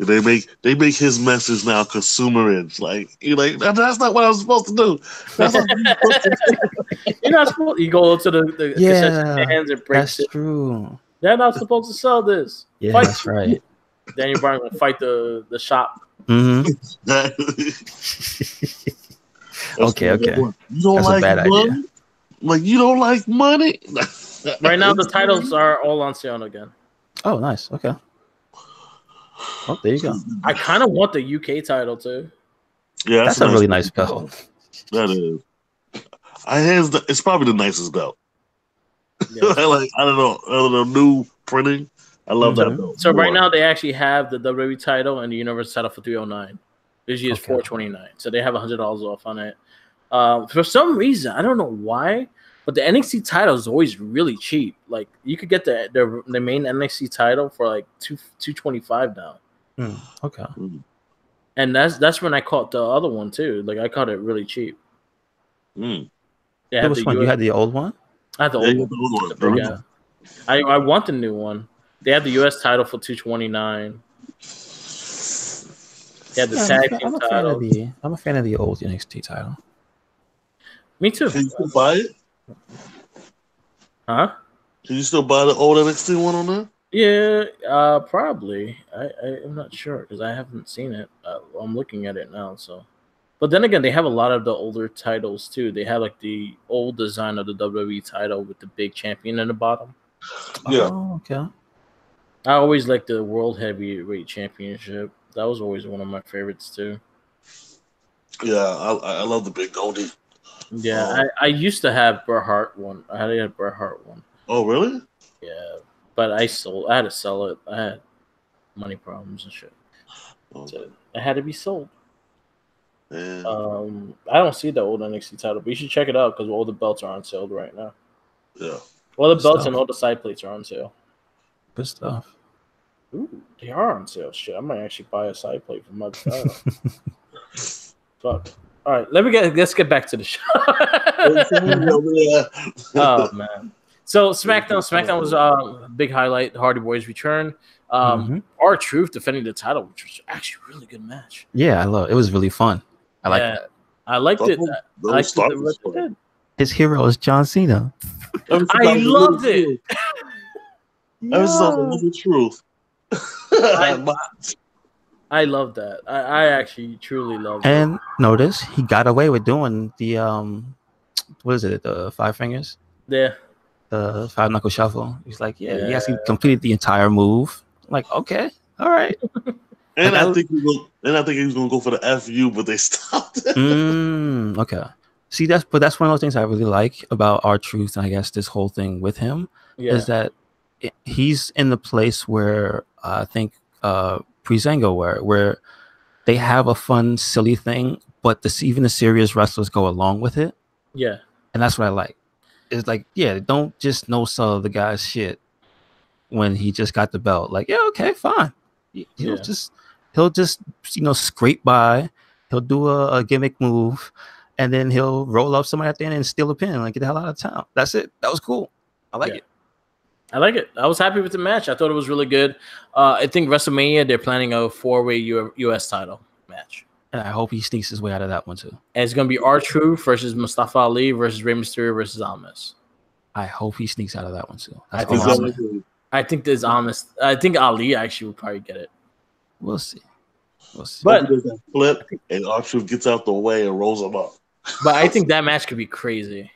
They make his message now consumerage. Like you're like that's not what I was supposed to do. That's not what I'm supposed to do. You're not supposed. You go to the concession stands and break that's true. They're not supposed to sell this. Yeah, Fight. that's right. Daniel Bryan will fight the shop. Mm-hmm. Okay. You don't That's like a bad money? idea. Like you don't like money? Right now, the titles are all on sale again. Oh, nice. Okay. Oh, there you go. I kind of want the UK title too. Yeah, that's a really nice belt. That is. It's probably the nicest belt. Yeah. Like I don't know, new printing. I love that belt. So right now they actually have the WWE title and the Universal title for $309. Usually it's $429. So they have $100 off on it. For some reason, I don't know why, but the NXT title is always really cheap. Like you could get the main NXT title for like $225 now. Okay. And that's when I caught the other one too. Like I caught it really cheap. Mm. Which one? You had the old one? I had the old one. Yeah. I want the new one. They had the US title for $229. They had the tag team title. I'm a fan of the old NXT title. Me too. Can you still buy it? Huh? Can you still buy the old NXT one on there? Yeah, probably. I'm not sure because I haven't seen it. I'm looking at it now. So, but then again, they have a lot of the older titles too. They have like the old design of the WWE title with the big champion in the bottom. Yeah. Oh, okay. I always liked the World Heavyweight Championship. That was always one of my favorites too. Yeah, I love the big goldie. Yeah, I used to have Bret Hart one. I had a Bret Hart one. Oh, really? Yeah, but I had to sell it. I had money problems and shit. So it had to be sold. Yeah. I don't see the old NXT title, but you should check it out because all the belts are on sale right now. Yeah. All the belts and all the side plates are on sale. Good stuff. Ooh, they are on sale. Shit, I might actually buy a side plate for my title. Fuck. All right, let's get back to the show. Oh man. So SmackDown was a big highlight. The Hardy Boys return. R-Truth defending the title, which was actually a really good match. Yeah, it was really fun. I liked it. I liked it. I liked it. His hero is John Cena. I loved it. That was the truth. I love that. I actually truly love it. And notice he got away with doing the what is it? The 5 fingers? Yeah. The 5 knuckle shuffle. He's like, he actually completed the entire move. I'm like, okay, all right. And I think he was gonna go for the FU, but they stopped it. Okay. See, that's one of those things I really like about R-Truth, and I guess this whole thing with him is that he's in the place where I think Breezango where they have a fun, silly thing, but even the serious wrestlers go along with it. Yeah. And that's what I like. It's like, don't just no sell the guy's shit when he just got the belt. Like, okay, fine. He'll just scrape by. He'll do a gimmick move, and then he'll roll up somebody at the end and steal a pin and get the hell out of town. That's it. That was cool. I like it. I like it. I was happy with the match. I thought it was really good. I think WrestleMania, they're planning a 4-way U.S. title match. And I hope he sneaks his way out of that one, too. And it's going to be R-Truth versus Mustafa Ali versus Rey Mysterio versus Almas. I hope he sneaks out of that one, too. I think there's Almas. I think Ali actually will probably get it. We'll see. But flip and R-Truth gets out the way and rolls him up. But I think that match could be crazy.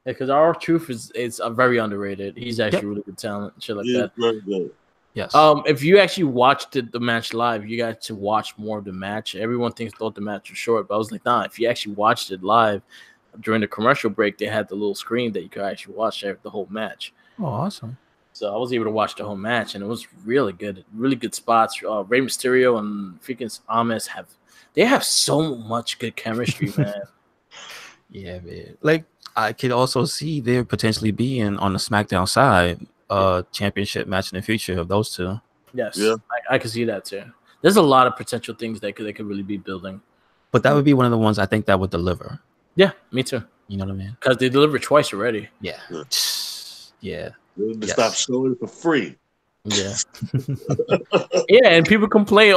Because R-Truth is very underrated. He's actually really good talent, shit like that. Very good. Yes. If you actually watched the match live, you got to watch more of the match. Everyone thought the match was short, but I was like, nah. If you actually watched it live during the commercial break, they had the little screen that you could actually watch the whole match. Oh, awesome! So I was able to watch the whole match, and it was really good. Really good spots. Rey Mysterio and freaking Amis have so much good chemistry, man. Yeah, man. Like I could also see there potentially being on the SmackDown side championship match in the future of those two. Yes, Yeah. I can see that too. There's a lot of potential things they could really be building. But that would be one of the ones I think that would deliver. Yeah, me too. You know what I mean? Because they delivered twice already. Yeah. Yeah. They stop showing it for free. Yeah. Yeah, and people complain,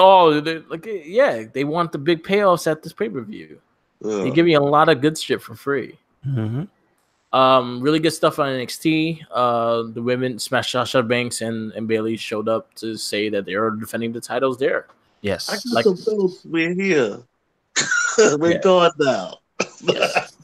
they want the big payoffs at this pay-per-view. They give you a lot of good shit for free. Mm-hmm. Really good stuff on NXT. The women, Sasha Banks and Bailey showed up to say that they are defending the titles there. Yes. I got the belts. We're here. We're going now. Yes.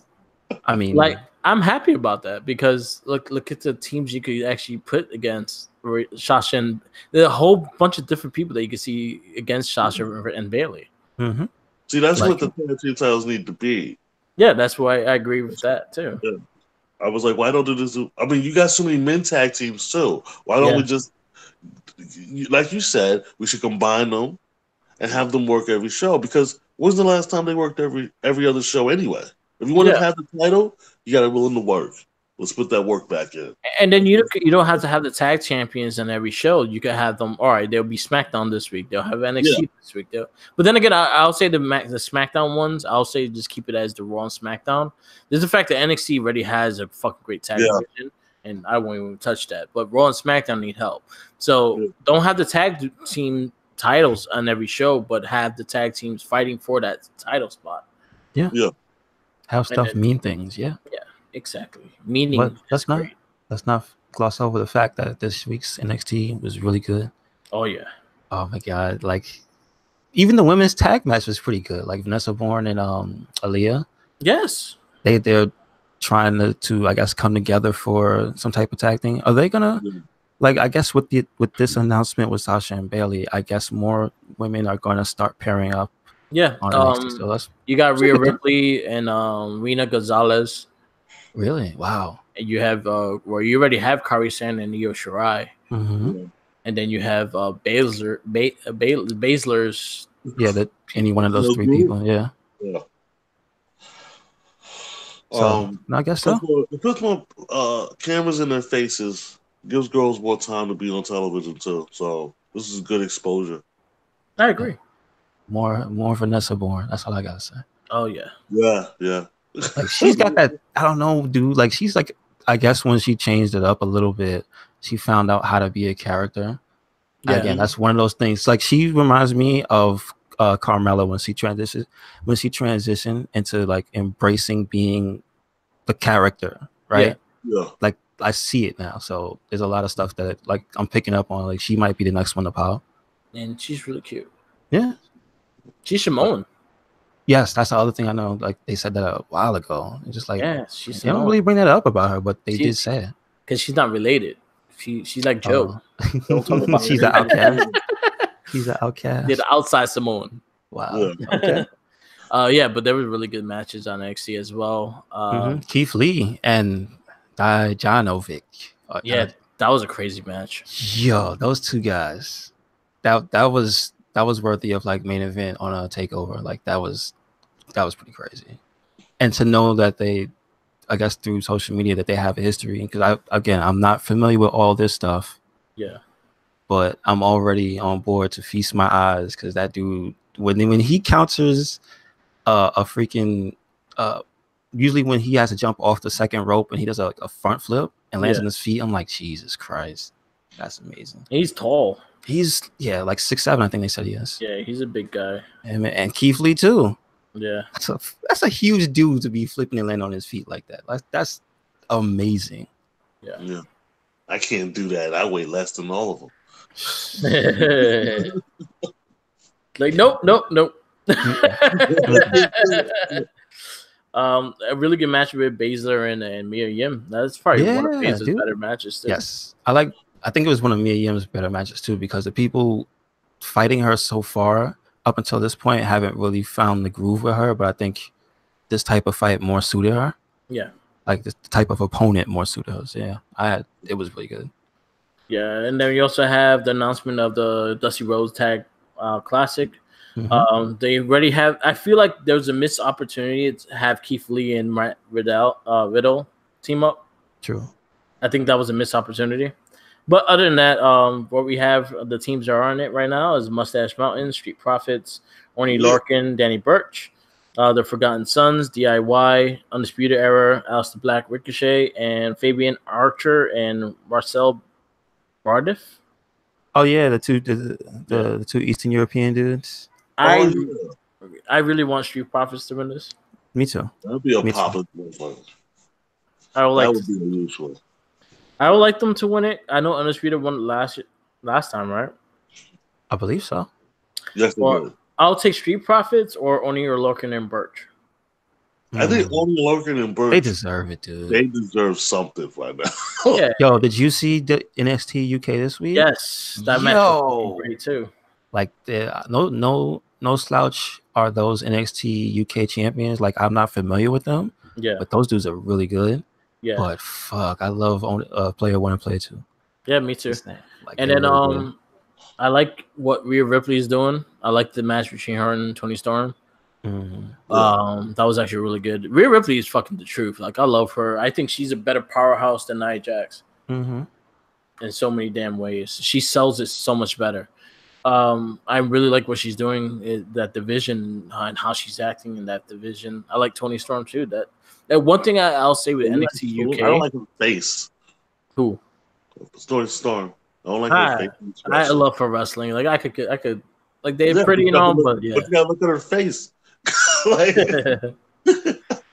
I mean, like, I'm happy about that because look at the teams you could actually put against Sasha, and there's a whole bunch of different people that you can see against Sasha and Bailey. Mm-hmm. See, that's what the tag team titles need to be. Yeah, that's why I agree with that too. Yeah. I was like, why don't do this? I mean, you got so many men tag teams too. Why don't we just, like you said, we should combine them and have them work every show? Because when's the last time they worked every other show anyway? If you want to have the title, you got to be willing to work. Let's put that work back in. And then you don't have to have the tag champions on every show. You can have them. All right, they'll be SmackDown this week. They'll have NXT this week. But then again, I'll say the SmackDown ones. I'll say just keep it as the Raw and SmackDown. There's the fact that NXT already has a fucking great tag division, and I won't even touch that. But Raw and SmackDown need help. So don't have the tag team titles on every show, but have the tag teams fighting for that title spot. Yeah. Have stuff mean things. Yeah. Exactly. Meaning, but let's not gloss over the fact that this week's NXT was really good. Oh yeah. Oh my god! Like even the women's tag match was pretty good. Like Vanessa Bourne and Aaliyah. Yes. They're trying to I guess come together for some type of tag thing. Are they gonna like I guess with this announcement with Sasha and Bailey? I guess more women are gonna start pairing up. Yeah. On NXT, so you got Rhea Ripley and Rena Gonzalez. Really? Wow. And you have you already have Kairi Sane and Io Shirai. Mm-hmm. And then you have Baszler's. Yeah, that any one of those three people. Yeah. So I guess so. It puts more cameras in their faces, gives girls more time to be on television too. So this is good exposure. I agree. More Vanessa Bourne. That's all I gotta say. Oh yeah. Yeah. Like she's got that, I don't know, dude. Like she's like, I guess when she changed it up a little bit, she found out how to be a character. Yeah. Again, that's one of those things. Like she reminds me of Carmella when she transitioned into like embracing being the character, right? Yeah. Like I see it now. So there's a lot of stuff that like I'm picking up on. Like she might be the next one to pop. And she's really cute. Yeah. She's Samoan. Yes, that's the other thing I know. Like they said that a while ago. It's just like she's. They don't really bring that up about her, but they did say it because she's not related. She's like Joe. She's an outcast. She's an outcast. Yeah, the outside Samoan. Wow. Yeah. Okay. But there were really good matches on NXT as well. Keith Lee and Dijanovic. That was a crazy match. Yo, those two guys. That was worthy of like main event on a takeover. Like that was pretty crazy. And to know that they, I guess through social media, that they have a history. Because I'm not familiar with all this stuff. Yeah. But I'm already on board to feast my eyes because that dude, when he counters a freaking, usually when he has to jump off the second rope and he does a front flip and lands on his feet, I'm like, Jesus Christ, that's amazing. He's tall. He's like 6'7", I think they said he is. Yeah, he's a big guy. And Keith Lee too. Yeah, that's a huge dude to be flipping and landing on his feet like that. That's amazing. Yeah. I can't do that. I weigh less than all of them. Like nope. A really good match with Baszler and Mia Yim. That's probably one of Baszler's better matches too. Yes, I think it was one of Mia Yim's better matches too, because the people fighting her so far up until this point haven't really found the groove with her. But I think this type of fight more suited her. Yeah, like this type of opponent more suited her. So yeah, it was really good. Yeah, and then we also have the announcement of the Dusty Rhodes Tag Classic. They already have. I feel like there's a missed opportunity to have Keith Lee and Riddle team up. True. I think that was a missed opportunity. But other than that, what we have, the teams that are on it right now is Mustache Mountain, Street Profits, Orny Larkin, Danny Burch, the Forgotten Sons, DIY, Undisputed Era, Aleister Black, Ricochet, and Fabian Archer and Marcel Bardiff. Oh yeah, the two Eastern European dudes. I really want Street Profits to win this. Me too. That'd be a popular one. That would be unusual. I would like them to win it. I know Undisputed won last time, right? I believe so. Yes, they did. I'll take Street Profits or Oni or Larkin and Birch. I think Oni, Larkin, and Birch. They deserve it, dude. They deserve something right now. Yeah. Yo, did you see the NXT UK this week? Yes, that match was great too. Like, no slouch are those NXT UK champions. Like, I'm not familiar with them. Yeah, but those dudes are really good. Yeah, but fuck, I love player 1 and player 2. Yeah, me too. And then really I like what Rhea Ripley is doing. I like the match between her and Toni Storm. That was actually really good. Rhea Ripley is fucking the truth. Like, I love her. I think she's a better powerhouse than Nia Jax in so many damn ways. She sells it so much better. I really like what she's doing, that division and how she's acting in that division. I like Toni Storm too. That one thing I'll say with NXT UK. I don't like her face. Who? Toni Storm. I don't like her face. I love her wrestling. Like, I could like, they're pretty and all, but yeah. But you gotta look at her face.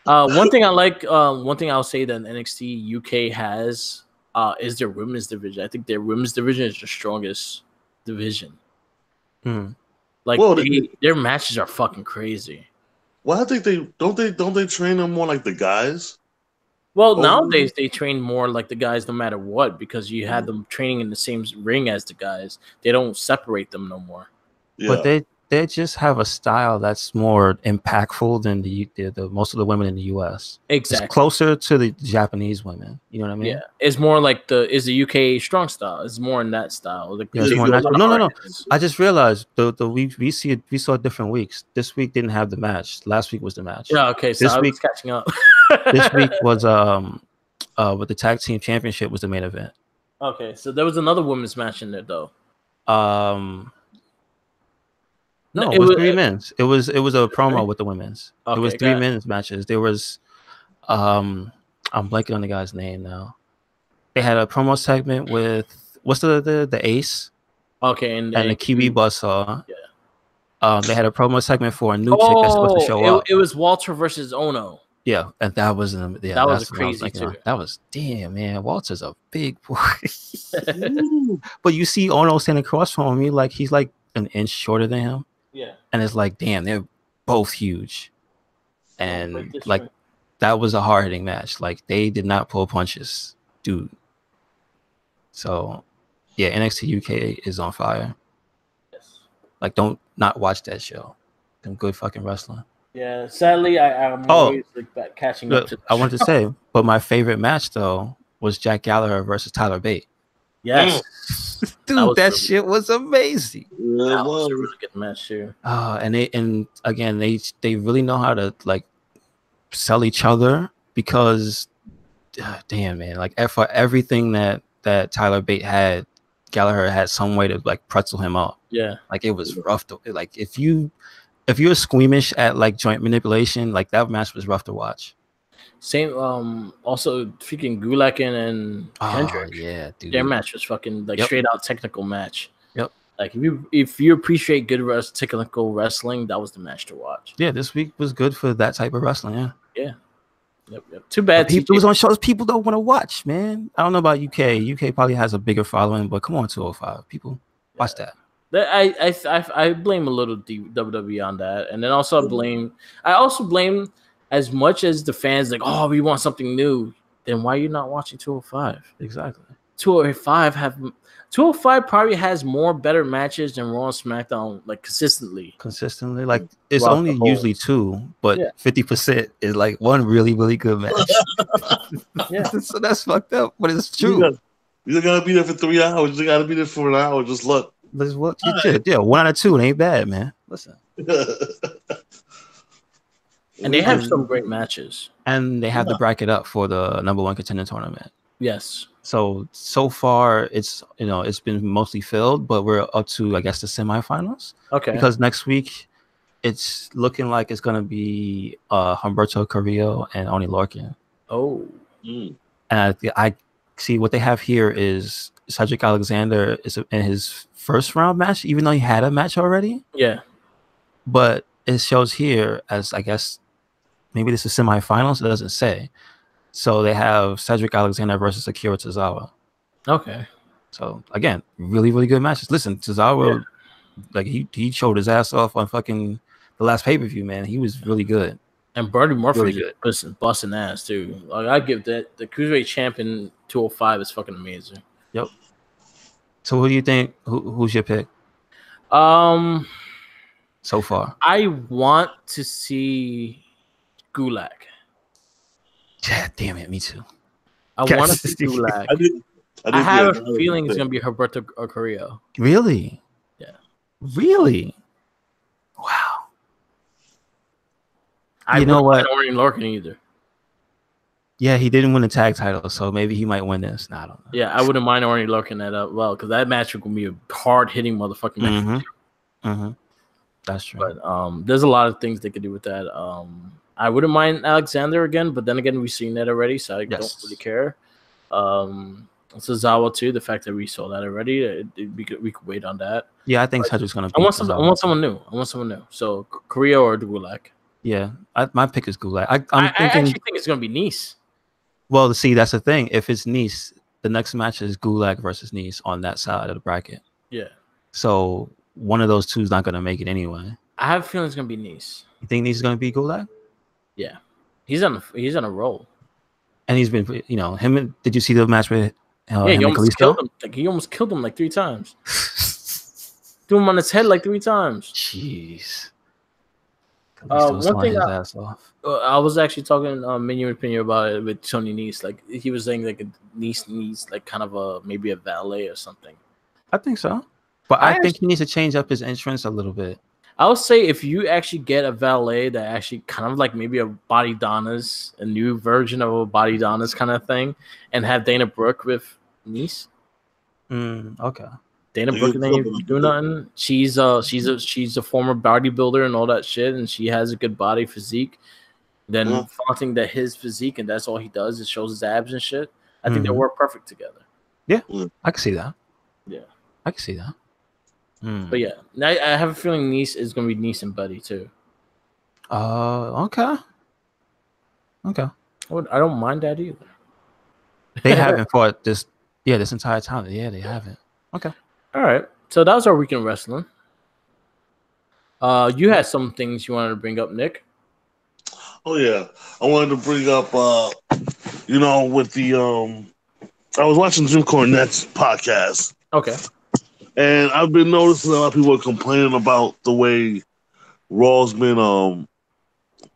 One thing I like, one thing I'll say that NXT UK has is their women's division. I think their women's division is the strongest division. Like, their matches are fucking crazy. Well, I think they train them more like the guys. Well, nowadays they train more like the guys, no matter what, because you have them training in the same ring as the guys. They don't separate them no more. Yeah. But they just have a style that's more impactful than the most of the women in the US. Exactly. It's closer to the Japanese women. You know what I mean? Yeah. It's more like the UK strong style. It's more in that style. Like, it's more natural. No. I just realized we saw different weeks. This week didn't have the match. Last week was the match. Yeah, okay. So I was catching up. This week was with the tag team championship was the main event. Okay, so there was another women's match in there though. No, it was 3 men's. It was a promo with the women's. Okay, it was 3 men's matches. There was I'm blanking on the guy's name now. They had a promo segment with what's the Ace? Okay, and the Kiwi Buzzsaw. Yeah. They had a promo segment for a new chick that's supposed to show up. It was Walter versus Ono. Yeah, and that was that was crazy too. That was damn, man. Walter's a big boy. But you see Ono standing across from me, like he's like an inch shorter than him. Yeah. And it's like, damn, they're both huge. And like that was a hard hitting match. Like, they did not pull punches, dude. So yeah, NXT UK is on fire. Yes. Like, don't not watch that show. Some good fucking wrestling. Yeah, sadly, I'm always like catching up to. I wanted to say, but my favorite match though was Jack Gallagher versus Tyler Bate. Yes, dude, that shit was amazing. That was a really good match too. And they really know how to like sell each other, because damn, man, like for everything that Tyler Bate had, Gallagher had some way to like pretzel him up. Yeah, like it was rough to, like if you're squeamish at like joint manipulation, like that match was rough to watch. Same. Also, freaking Gulak and Kendrick. Yeah, dude. Their match was fucking like straight out technical match. Yep. Like if you appreciate good technical wrestling, that was the match to watch. Yeah, this week was good for that type of wrestling. Yeah. Yeah. Yep. Too bad. It was on shows people don't want to watch, man. I don't know about UK. UK probably has a bigger following, but come on, 205 people, watch that. I blame a little WWE on that, and then also I also blame as much as the fans like, oh, we want something new. Then why are you not watching 205? Exactly. 205 probably has more better matches than Raw and SmackDown, like consistently. Like it's only usually 2, but 50% is like one really, really good match. Yeah. So that's fucked up, but it's true. You don't gotta be there for 3 hours. You just gotta be there for an hour. Just look. Let's look. Yeah, 1 out of 2. It ain't bad, man. Listen. And they have some great matches. And they have the bracket up for the #1 contender tournament. Yes. So far, it's it's been mostly filled, but we're up to, I guess, the semifinals. Okay. Because next week, it's looking like it's gonna be Humberto Carrillo and Oni Lorcan. Oh. And I see what they have here is Cedric Alexander is in his first round match, even though he had a match already. Yeah. But it shows here as, I guess, maybe this is semifinals. It doesn't say. So they have Cedric Alexander versus Akira Tozawa. Okay. So again, really, really good matches. Listen, Tozawa, like he showed his ass off on fucking the last pay-per-view, man. He was really good. And Buddy Murphy, really good. Listen, busting ass too. Like, I give that the Cruiserweight champion 205 is fucking amazing. Yep. So who do you think? Who's your pick? So far, I want to see Gulak. Yeah, damn it, me too. I want to see Gulak. I have a feeling it's gonna be Humberto Carrillo. Really? Yeah. Really? Wow. I know what? Orton Lorcan either. Yeah, he didn't win the tag title, so maybe he might win this. No, I don't know. Yeah, I wouldn't mind Orton Lorcan that up well, because that match would be a hard hitting motherfucking match. That's true. But there's a lot of things they could do with that. I wouldn't mind Alexander again, but then again, we've seen that already, so I don't really care. Tozawa too. The fact that we saw that already, we could wait on that. Yeah, I think Cedric's gonna. I want someone new. So Korea or Gulak. Yeah, my pick is Gulak. I actually think it's gonna be Nice. Well, see, that's the thing. If it's Nice, the next match is Gulak versus Nice on that side of the bracket. Yeah. So one of those two is not gonna make it anyway. I have a feeling it's gonna be Nice. You think Nice is gonna be Gulak? Yeah, he's on a roll. And he's been, him. Did you see the match with? He almost killed him. He almost killed him like 3 times. Threw him on his head like 3 times. Jeez. One thing I was actually talking Minion opinion about it with Tony Nese. Like he was saying like Nese needs like kind of maybe a valet or something. I think so, but I think he needs to change up his entrance a little bit. I would say if you actually get a valet that actually kind of like maybe a Body Donna's, a new version of a Body Donna's kind of thing, and have Dana Brooke with Nese. Okay. Dana Brooke ain't do nothing. She's a former bodybuilder and all that shit, and she has a good body physique. Then flaunting that his physique and that's all he does is shows his abs and shit. I think they work perfect together. Yeah, I can see that. Yeah, I can see that. But yeah, I have a feeling Nice is gonna be Nice and Buddy too. Okay. I don't mind that either. They haven't fought this entire time. Yeah, they haven't. Okay. All right. So that was our weekend wrestling. You had some things you wanted to bring up, Nick. Oh yeah, I wanted to bring up, with the I was watching Jim Cornette's podcast. Okay. And I've been noticing a lot of people are complaining about the way Raw's been,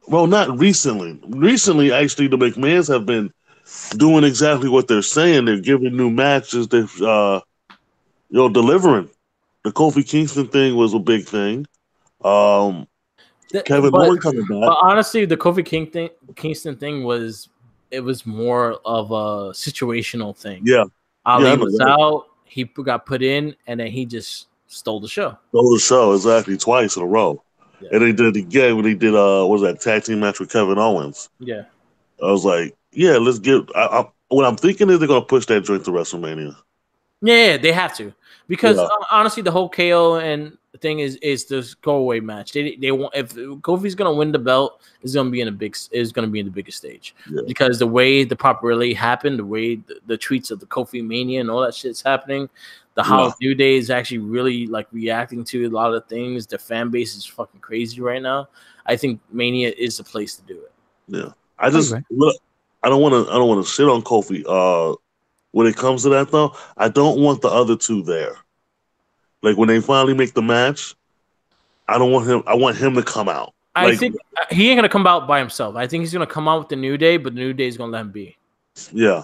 not recently. Recently, actually, the McMahons have been doing exactly what they're saying. They're giving new matches. They're, delivering. The Kofi Kingston thing was a big thing. Kevin Owens coming back. But honestly, the Kofi Kingston thing was more of a situational thing. Yeah. Ali was out. He got put in, and then he just stole the show. Stole the show, exactly, twice in a row. Yeah. And they did it again when they did, tag team match with Kevin Owens. Yeah. I was like, yeah, let's get... what I'm thinking is they're going to push that joint to WrestleMania. Yeah, they have to. Because honestly, the whole KO and thing is this go away match. They want, if Kofi's gonna win the belt, is gonna be in the biggest stage. Yeah. Because the way the popularity happened, the way the tweets of the Kofi Mania and all that shit's happening, how New Day is actually really like reacting to a lot of things. The fan base is fucking crazy right now. I think Mania is the place to do it. Yeah, I don't want to shit on Kofi. When it comes to that, though, I don't want the other two there. Like, when they finally make the match, I don't want him. I want him to come out. I think he ain't going to come out by himself. I think he's going to come out with the New Day, but the New Day is going to let him be. Yeah.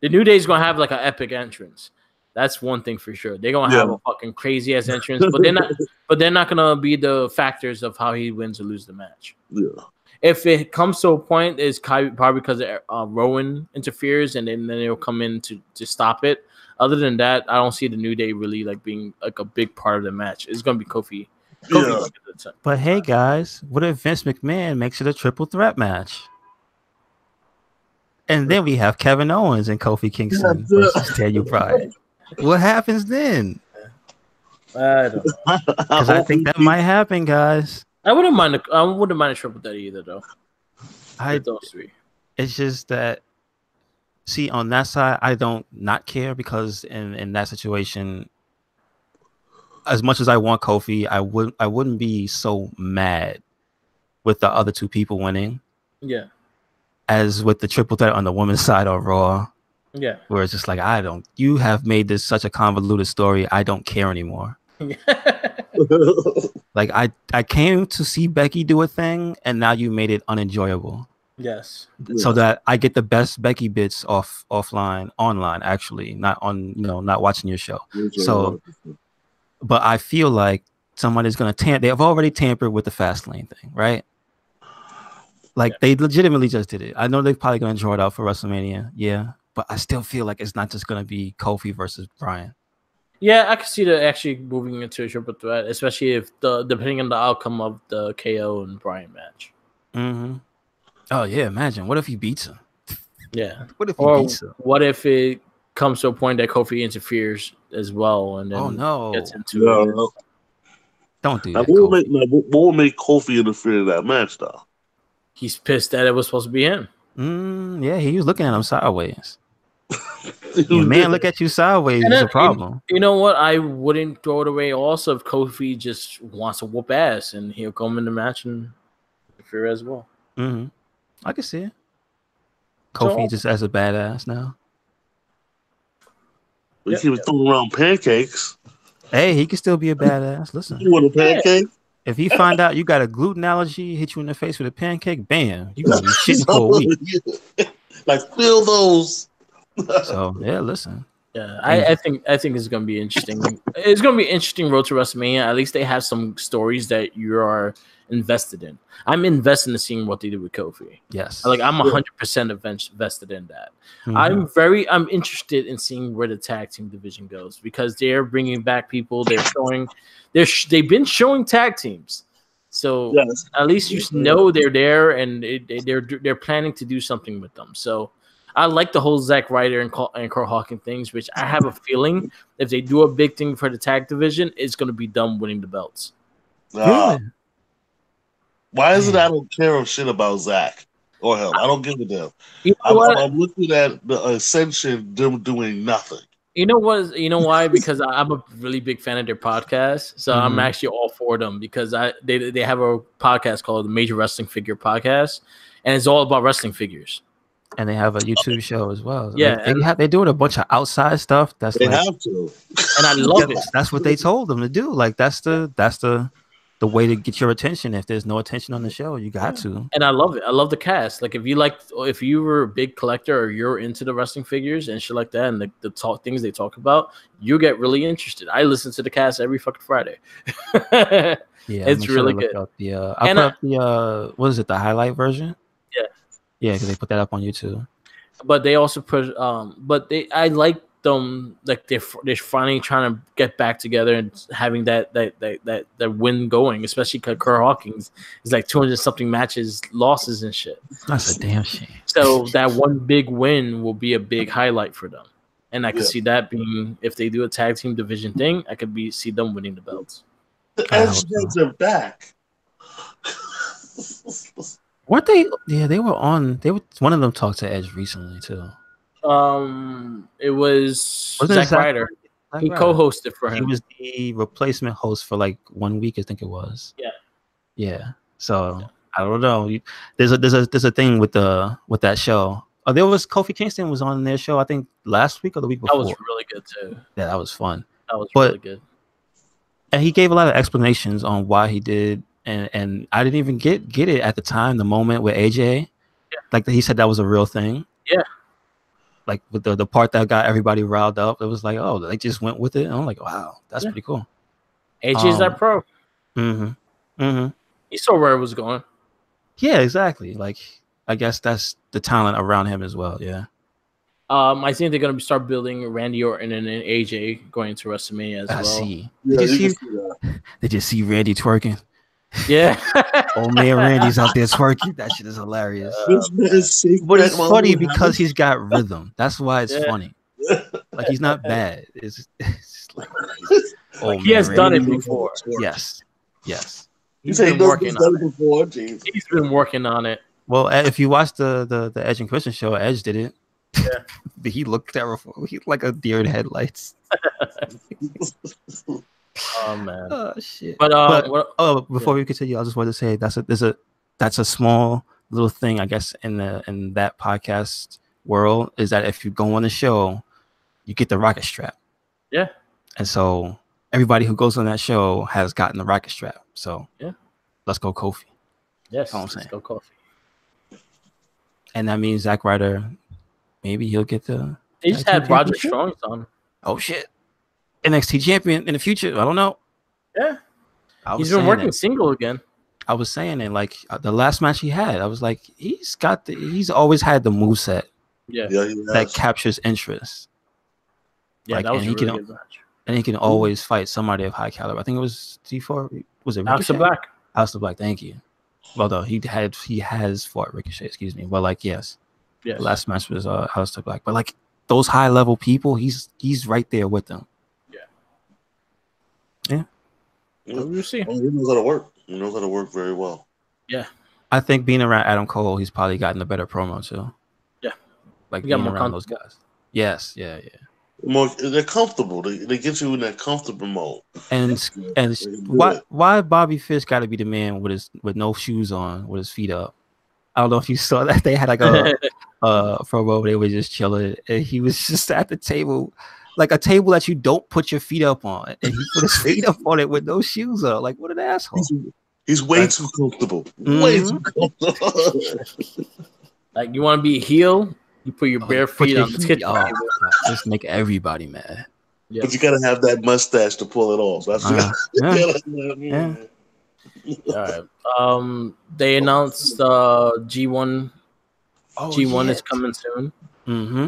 The New Day is gonna have like an epic entrance. That's one thing for sure. They're gonna have a fucking crazy ass entrance, but they're not. But they're not gonna be the factors of how he wins or loses the match. Yeah. If it comes to a point, it's probably because Rowan interferes, and then they'll come in to stop it. Other than that, I don't see the New Day really like being like a big part of the match. It's gonna be Kofi. Yeah. But hey, guys, what if Vince McMahon makes it a triple threat match? And then we have Kevin Owens and Kofi Kingston versus Daniel Bryan. What happens then? I don't know. Because I think that might happen, guys. I wouldn't mind a triple threat either, though. Those three. It's just that. See, on that side, I don't not care because in that situation, as much as I want Kofi, I wouldn't be so mad with the other two people winning. Yeah. As with the triple threat on the women's side of Raw. Yeah. Where it's just like, you have made this such a convoluted story. I don't care anymore. Like I came to see Becky do a thing, and now you made it unenjoyable. Yes. So that I get the best Becky bits online, actually, not on, not watching your show. So, but I feel like somebody's going to they've already tampered with the fastlane thing, right? Like they legitimately just did it. I know they're probably going to draw it out for WrestleMania. Yeah. But I still feel like it's not just going to be Kofi versus Bryan. Yeah, I can see that actually moving into a triple threat, especially if depending on the outcome of the KO and Bryan match. Mm-hmm. Oh yeah, imagine what if he beats him? Yeah. What if he beats him? What if it comes to a point that Kofi interferes as well, and then gets into it? Don't do that. What will make Kofi interfere in that match, though? He's pissed that it was supposed to be him. Yeah, he was looking at him sideways. Man, look at you sideways. It's a problem. You know what? I wouldn't throw it away. Also, if Kofi just wants to whoop ass, and he'll come in the match and interfere as well. Mm-hmm. I can see it. Kofi just as a badass now. We keep throwing around pancakes. Hey, he can still be a badass. Listen, you want a pancake? If he find out you got a gluten allergy, hit you in the face with a pancake, bam, you gonna be shitting for a week. Like, feel those. So yeah, listen. Yeah, I think it's gonna be interesting. It's gonna be interesting road to WrestleMania. At least they have some stories that you are invested in. I'm invested in seeing what they do with Kofi. Yes, like I'm 100% invested in that. Mm-hmm. I'm interested in seeing where the tag team division goes because they're bringing back people. They're showing, they've been showing tag teams. So at least you know they're there and they're planning to do something with them. So I like the whole Zack Ryder and Kurt Hawkins things, which I have a feeling if they do a big thing for the tag division, it's going to be them winning the belts. Why is it I don't care a shit about Zack or hell? I don't give a damn. You know I'm looking at the Ascension them doing nothing. You know what? You know why? Because I'm a really big fan of their podcast, so I'm actually all for them because they have a podcast called the Major Wrestling Figure Podcast, and it's all about wrestling figures. And they have a YouTube show as well. Yeah, they're doing a bunch of outside stuff. That's they have to, and I love it. That's what they told them to do. Like that's the way to get your attention. If there's no attention on the show, you got to. And I love it. I love the cast. Like if you were a big collector or you're into the wrestling figures and shit like that, and the things they talk about, you get really interested. I listen to the cast every fucking Friday. Yeah, it's really good. I put up the what is it? The highlight version. Yeah, because they put that up on YouTube. But they also put, I like them, like they're finally trying to get back together and having that win going, especially because Kurt Hawkins is like 200 something matches, losses and shit. That's a damn shame. So that one big win will be a big highlight for them, and I could see that being if they do a tag team division thing, I could see them winning the belts. The Edge are back. Weren't they? Yeah, they were on. One of them talked to Edge recently too. It was Zack Ryder. He co-hosted for him. He was the replacement host for like 1 week, I think it was. Yeah. So I don't know. There's a thing with that show. Oh, there was Kofi Kingston was on their show. I think last week or the week before. That was really good too. Yeah, that was fun. That was really good. And he gave a lot of explanations on why he did. And I didn't even get it at the time. The moment with AJ, like he said, that was a real thing. Yeah. like with the part that got everybody riled up. It was like, oh, they just went with it. And I'm like, wow, that's pretty cool. AJ's that pro. He saw where it was going. Yeah, exactly. Like, I guess that's the talent around him as well. Yeah. I think they're gonna start building Randy Orton and then AJ going to WrestleMania as well. See. Yeah, Did you see Randy twerking? Yeah. Old man Randy's out there twerking. That shit is hilarious. But it's funny because he's got rhythm. That's why it's funny. Like, he's not bad. It's like, he has done it before. Yes. He's been working on it before. He's been working on it. Well, if you watch the Edge and Christian show, Edge did it. Yeah. He looked terrible. He like a deer in headlights. Oh man. Oh shit. But before we continue, I just wanted to say that's a small little thing, I guess, in that podcast world, is that if you go on the show, you get the rocket strap. Yeah. And so everybody who goes on that show has gotten the rocket strap. So yeah, let's go Kofi. Yes, let's go Kofi. And that means Zack Ryder, maybe he'll get the. They just had Roger Strong's on. Oh shit. NXT champion in the future. I don't know. Yeah. He's been working single again. I was saying it, like, the last match he had, I was like, he's always had the moveset. Yeah. That captures interest. Yeah, like, that was a really good match. And he can always fight somebody of high caliber. I think it was T4. Was it Ricochet? Aleister Black, thank you. Well, no, he has fought Ricochet, excuse me. But like, yes. The last match was Aleister Black. But like, those high level people, he's right there with them. Yeah. We'll see. He knows how to work. He knows how to work very well. Yeah. I think being around Adam Cole, he's probably gotten a better promo too. Yeah. Like, being around those guys. Yes, yeah. They're comfortable. They get you in that comfortable mode. And why Bobby Fish got to be the man with no shoes on, with his feet up? I don't know if you saw that. They had like a promo. They were just chilling, and he was just at the table, like a table that you don't put your feet up on, and he put his feet up on it with no shoes on. Like, what an asshole! He's way too comfortable. Way too comfortable. Like, you want to be a heel? You put your bare feet on the kitchen table. Just make everybody mad. Yeah. But you gotta have that mustache to pull it off. That's All right. They announced G1. G1 is coming soon. Mm-hmm.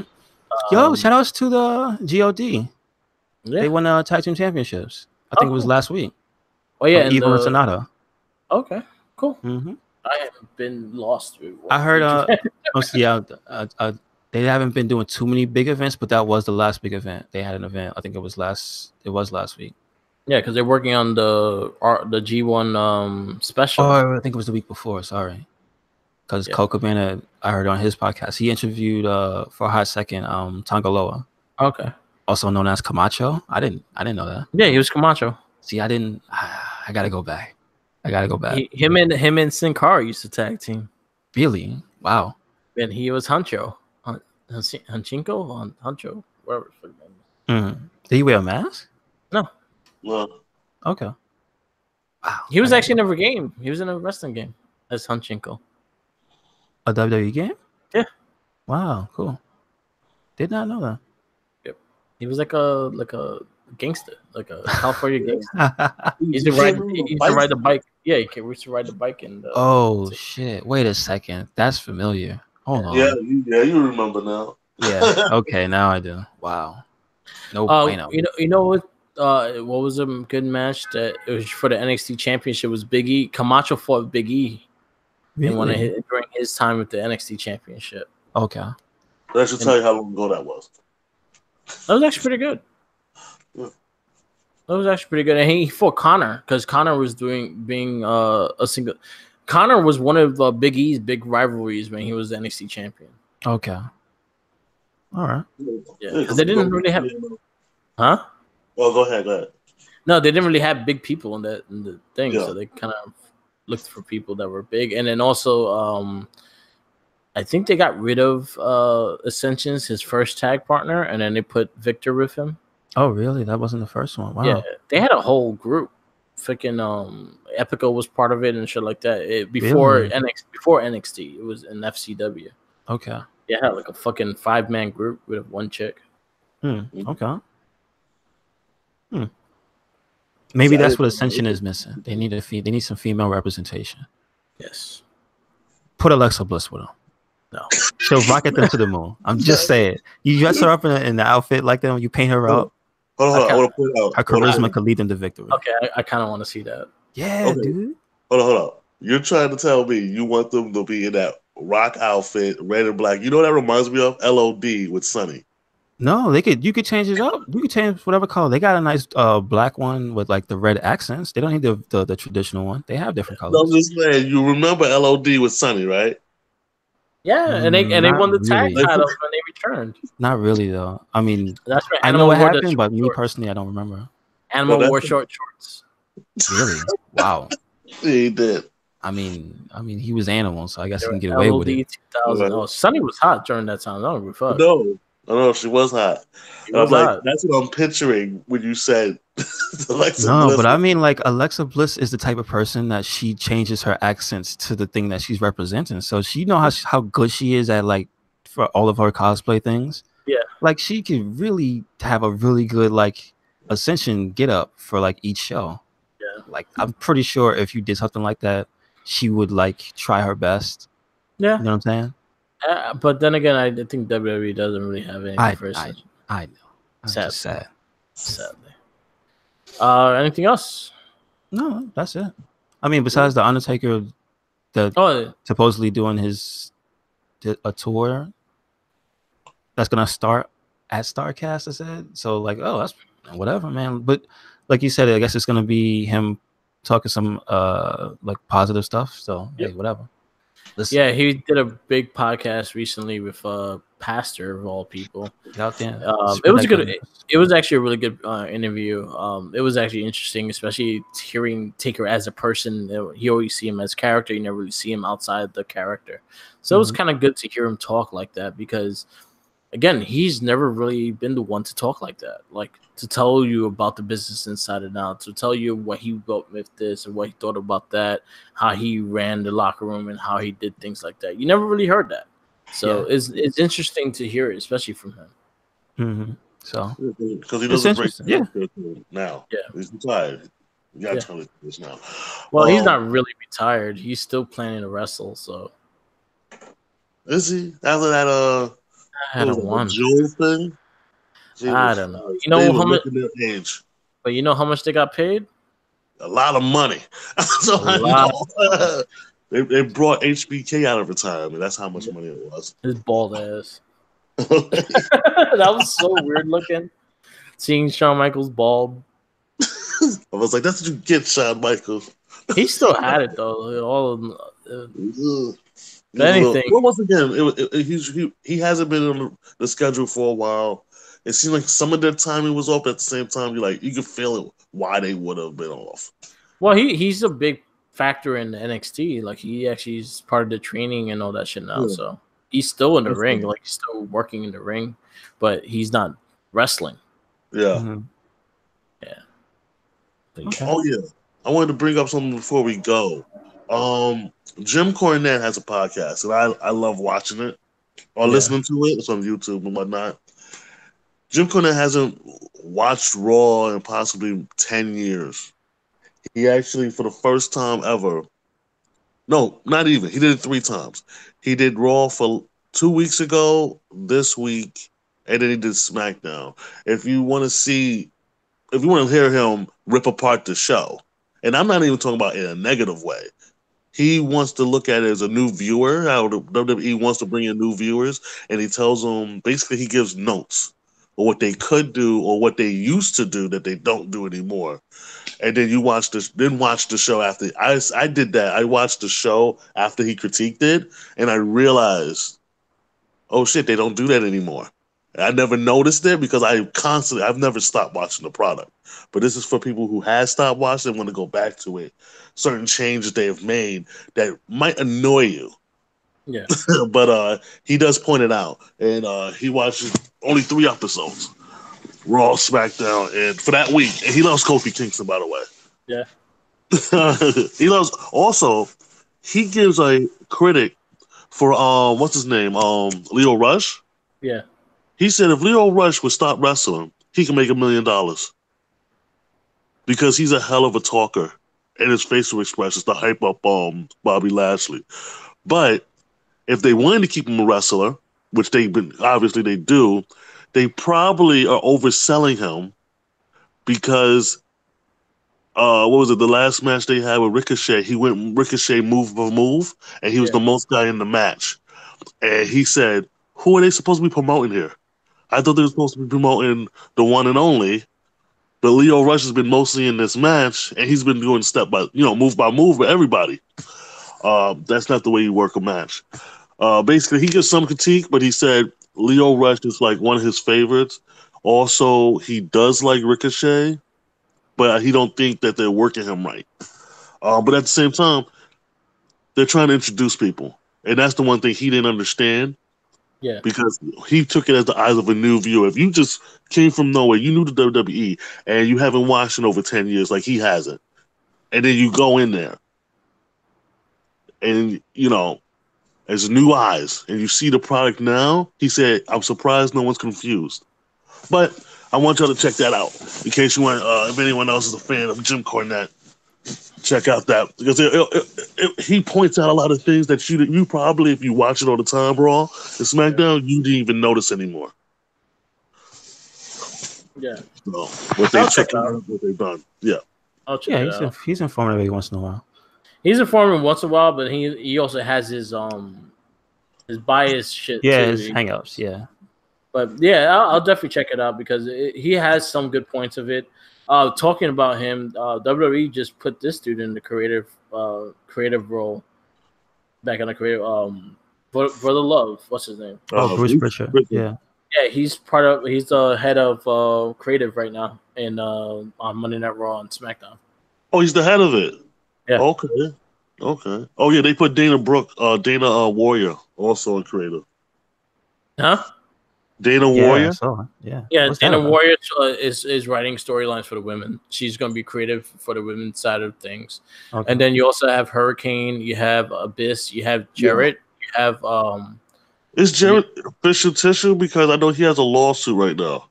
Yo, shout outs to the God. Yeah. They won tag team championships. I think it was last week. Oh yeah, Eva and Sonata. Okay, cool. Mm-hmm. I haven't been lost. I heard. They haven't been doing too many big events, but that was the last big event. They had an event. I think it was last week. Yeah, because they're working on the G1 special. Oh, I think it was the week before. Sorry, because Cole Cabana, I heard on his podcast, he interviewed for a hot second Tangaloa. Okay. Also known as Camacho. I didn't know that. Yeah, he was Camacho. See, I didn't. I gotta go back. Him and Sin Cara used to tag team. Really? Wow. And he was Hancho. Hancho, whatever. Did he wear a mask? No. Okay. Wow. He was actually in a game. He was in a wrestling game as Hanchenko. A WWE game? Yeah. Wow, cool. Did not know that. Yep. He was like a gangster, like a California gangster. He used to ride the bike. Yeah, he used to ride the bike and shit. Wait a second. That's familiar. Hold on. Yeah, you remember now. Yeah. Okay, now I do. Wow. No bueno. You know what? What was a good match that it was for the NXT Championship was Big E. Camacho fought Big E. Really? During his time with the NXT Championship. Okay. That should tell you how long ago that was. That was actually pretty good. Yeah. That was actually pretty good. And he fought Connor because Connor was being a single. Connor was one of Big E's big rivalries when he was the NXT champion. Okay. All right. Yeah, because they didn't really have. Huh? Oh, go ahead. No, they didn't really have big people in the thing, so they kind of looked for people that were big. And then also, I think they got rid of Ascension's his first tag partner, and then they put Victor with him. Oh, really? That wasn't the first one. Wow. Yeah, they had a whole group. Freaking Epico was part of it and shit like that. Before NXT, it was in FCW. Okay. Yeah, like a fucking 5-man group with one chick. Okay. Maybe that's what Ascension is missing. They need they need some female representation. Yes. Put Alexa Bliss with them. No. She'll rocket them to the moon. I'm just saying. You dress her up in the outfit like them. You paint her up. Hold on. I want to point out. Her charisma could lead them to victory. Okay, I kind of want to see that. Yeah, dude. Hold on. You're trying to tell me you want them to be in that rock outfit, red and black. You know what that reminds me of? LOD with Sunny. No, you could change it up. You could change whatever color. They got a nice black one with like the red accents. They don't need the traditional one. They have different colors. No, I'm just saying, you remember LOD with Sunny, right? Yeah, and they won the tag title when they returned. Not really though. I mean, that's right. I know what happened, but me personally, I don't remember. Animal wore short shorts. Really? Wow. He did. I mean, he was Animal, so I guess he can get away with it. 2000. Oh, Sunny was hot during that time. No, she was hot. That's what I'm picturing when you said Alexa Bliss. But I mean, like, Alexa Bliss is the type of person that she changes her accents to the thing that she's representing. So she knows how good she is at, like, for all of her cosplay things. Yeah. Like, she could really have a really good, like, Ascension get up for, like, each show. Yeah. Like, I'm pretty sure if you did something like that, she would, like, try her best. Yeah. You know what I'm saying? But then again, I think WWE doesn't really have anything for Ascension. I know. I'm just sad. Sadly. Anything else? No, that's it. I mean, besides the Undertaker, supposedly doing a tour that's gonna start at Starrcast, I said. So like, that's whatever, man. But like you said, I guess it's gonna be him talking some like positive stuff. So hey, whatever. Listen. Yeah, he did a big podcast recently with Pastor of all people. Out there. It was good. It was actually a really good interview. It was actually interesting, especially hearing Taker as a person. You always see him as character. You never really see him outside the character. So it was kind of good to hear him talk like that because, again, he's never really been the one to talk like that. Like, to tell you about the business inside and out, to tell you what he built with this and what he thought about that, how he ran the locker room and how he did things like that. You never really heard that. So it's interesting to hear it, especially from him. Mm-hmm. So because he doesn't break now. Yeah, he's retired. You gotta tell it this now. Well, he's not really retired. He's still planning to wrestle. So is he after that? I don't want Jewel thing. I don't know. You know how much? Age. But you know how much they got paid? A lot of money. So they brought HBK out of retirement. That's how much money it was. His bald ass. That was so weird looking. Seeing Shawn Michaels bald. I was like, "That's what you get, Shawn Michaels." He still had it though. All of anything. Well, once again, he hasn't been on the schedule for a while. It seemed like some of their timing was off at the same time. You could feel it why they would have been off. Well, he's a big factor in NXT. Like, he actually is part of the training and all that shit now. Yeah. So he's still in the ring. Like, he's still working in the ring, but he's not wrestling. Yeah. Mm-hmm. Yeah. Okay. Oh yeah. I wanted to bring up something before we go. Jim Cornette has a podcast, and I love watching it or listening to it. It's on YouTube and whatnot. Jim Cornette hasn't watched Raw in possibly 10 years. He actually, for the first time ever, no, not even. He did it 3 times. He did Raw for 2 weeks ago, this week, and then he did SmackDown. If you want to hear him rip apart the show, and I'm not even talking about in a negative way. He wants to look at it as a new viewer, how the WWE wants to bring in new viewers, and he tells them, basically he gives notes or what they could do or what they used to do that they don't do anymore. And then watch the show after. I did that. I watched the show after he critiqued it, and I realized, oh shit, they don't do that anymore. I never noticed it because I've never stopped watching the product. But this is for people who have stopped watching and want to go back to it. Certain changes they have made that might annoy you. Yeah. But he does point it out. And he watches only 3 episodes. Raw, SmackDown, and for that week. And he loves Kofi Kingston, by the way. Yeah. He gives a critic for what's his name? Leo Rush. Yeah. He said if Leo Rush would stop wrestling, he can make $1 million because he's a hell of a talker and his facial expressions to hype up Bobby Lashley. But if they wanted to keep him a wrestler, which obviously they do, they probably are overselling him because what was it? The last match they had with Ricochet, he went Ricochet move for move, and he was the most guy in the match. And he said, "Who are they supposed to be promoting here? I thought they were supposed to be promoting the one and only." But Leo Rush has been mostly in this match, and he's been doing move by move with everybody. That's not the way you work a match. Basically, he gets some critique, but he said Leo Rush is like one of his favorites. Also, he does like Ricochet, but he don't think that they're working him right. But at the same time, they're trying to introduce people, and that's the one thing he didn't understand. Yeah. Because he took it as the eyes of a new viewer. If you just came from nowhere, you knew the WWE, and you haven't watched in over 10 years like he hasn't, and then you go in there, and, as new eyes, and you see the product now, he said, I'm surprised no one's confused. But I want y'all to check that out. In case you want, if anyone else is a fan of Jim Cornette, check out that. Because he points out a lot of things that you probably, if you watch it all the time, Raw and SmackDown, you didn't even notice anymore. Yeah. So, what they've done. Yeah. I'll check it out. He's informative every once in a while. He's informative once in a while, but he also has his bias shit too. His hang-ups, yeah. But yeah, I'll definitely check it out because he has some good points of it. Talking about him, WWE just put this dude in the creative role, back on the creative. For the Love, what's his name? Bruce Pritchard. Yeah. Yeah, he's the head of creative right now on Monday Night Raw and SmackDown. Oh, he's the head of it. Yeah. Okay. Oh yeah, they put Dana Warrior also in creative. Huh? Dana Warrior. Yeah. Dana Warrior is writing storylines for the women. She's going to be creative for the women's side of things. Okay. And then you also have Hurricane. You have Abyss. You have Jarrett. Yeah. You have Is Jarrett official tissue? Because I know he has a lawsuit right now.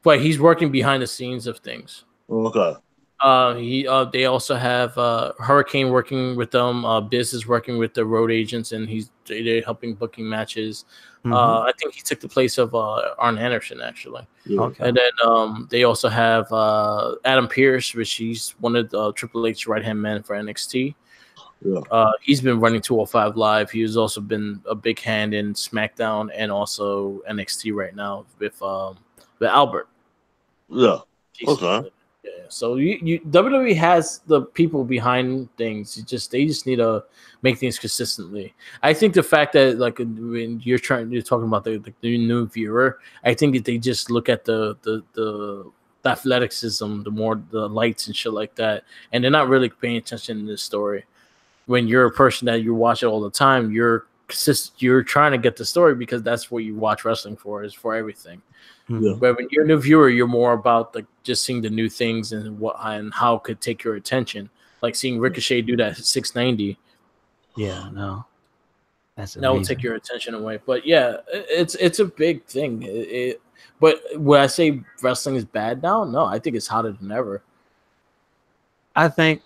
But he's working behind the scenes of things. Okay. They also have Hurricane working with them. Biz is working with the road agents, and they're helping booking matches. Mm-hmm. I think he took the place of Arn Anderson, actually. Yeah. Okay. And then they also have Adam Pearce, which he's one of Triple H's right-hand men for NXT. Yeah. He's been running 205 Live. He's also been a big hand in SmackDown and also NXT right now with Albert. Yeah. Okay. Yeah, so WWE has the people behind things. They just need to make things consistently. I think the fact that when you're talking about the new viewer, I think that they just look at the athleticism, the lights and shit like that, and they're not really paying attention to this story. When you're a person that you watch it all the time, you're trying to get the story because that's what you watch wrestling for, is for everything. Yeah. But when you're a new viewer, you're more about just seeing the new things and how it could take your attention. Like seeing Ricochet do that 690. Yeah, no, that will take your attention away. But yeah, it's a big thing. But would I say wrestling is bad now? No, I think it's hotter than ever. I think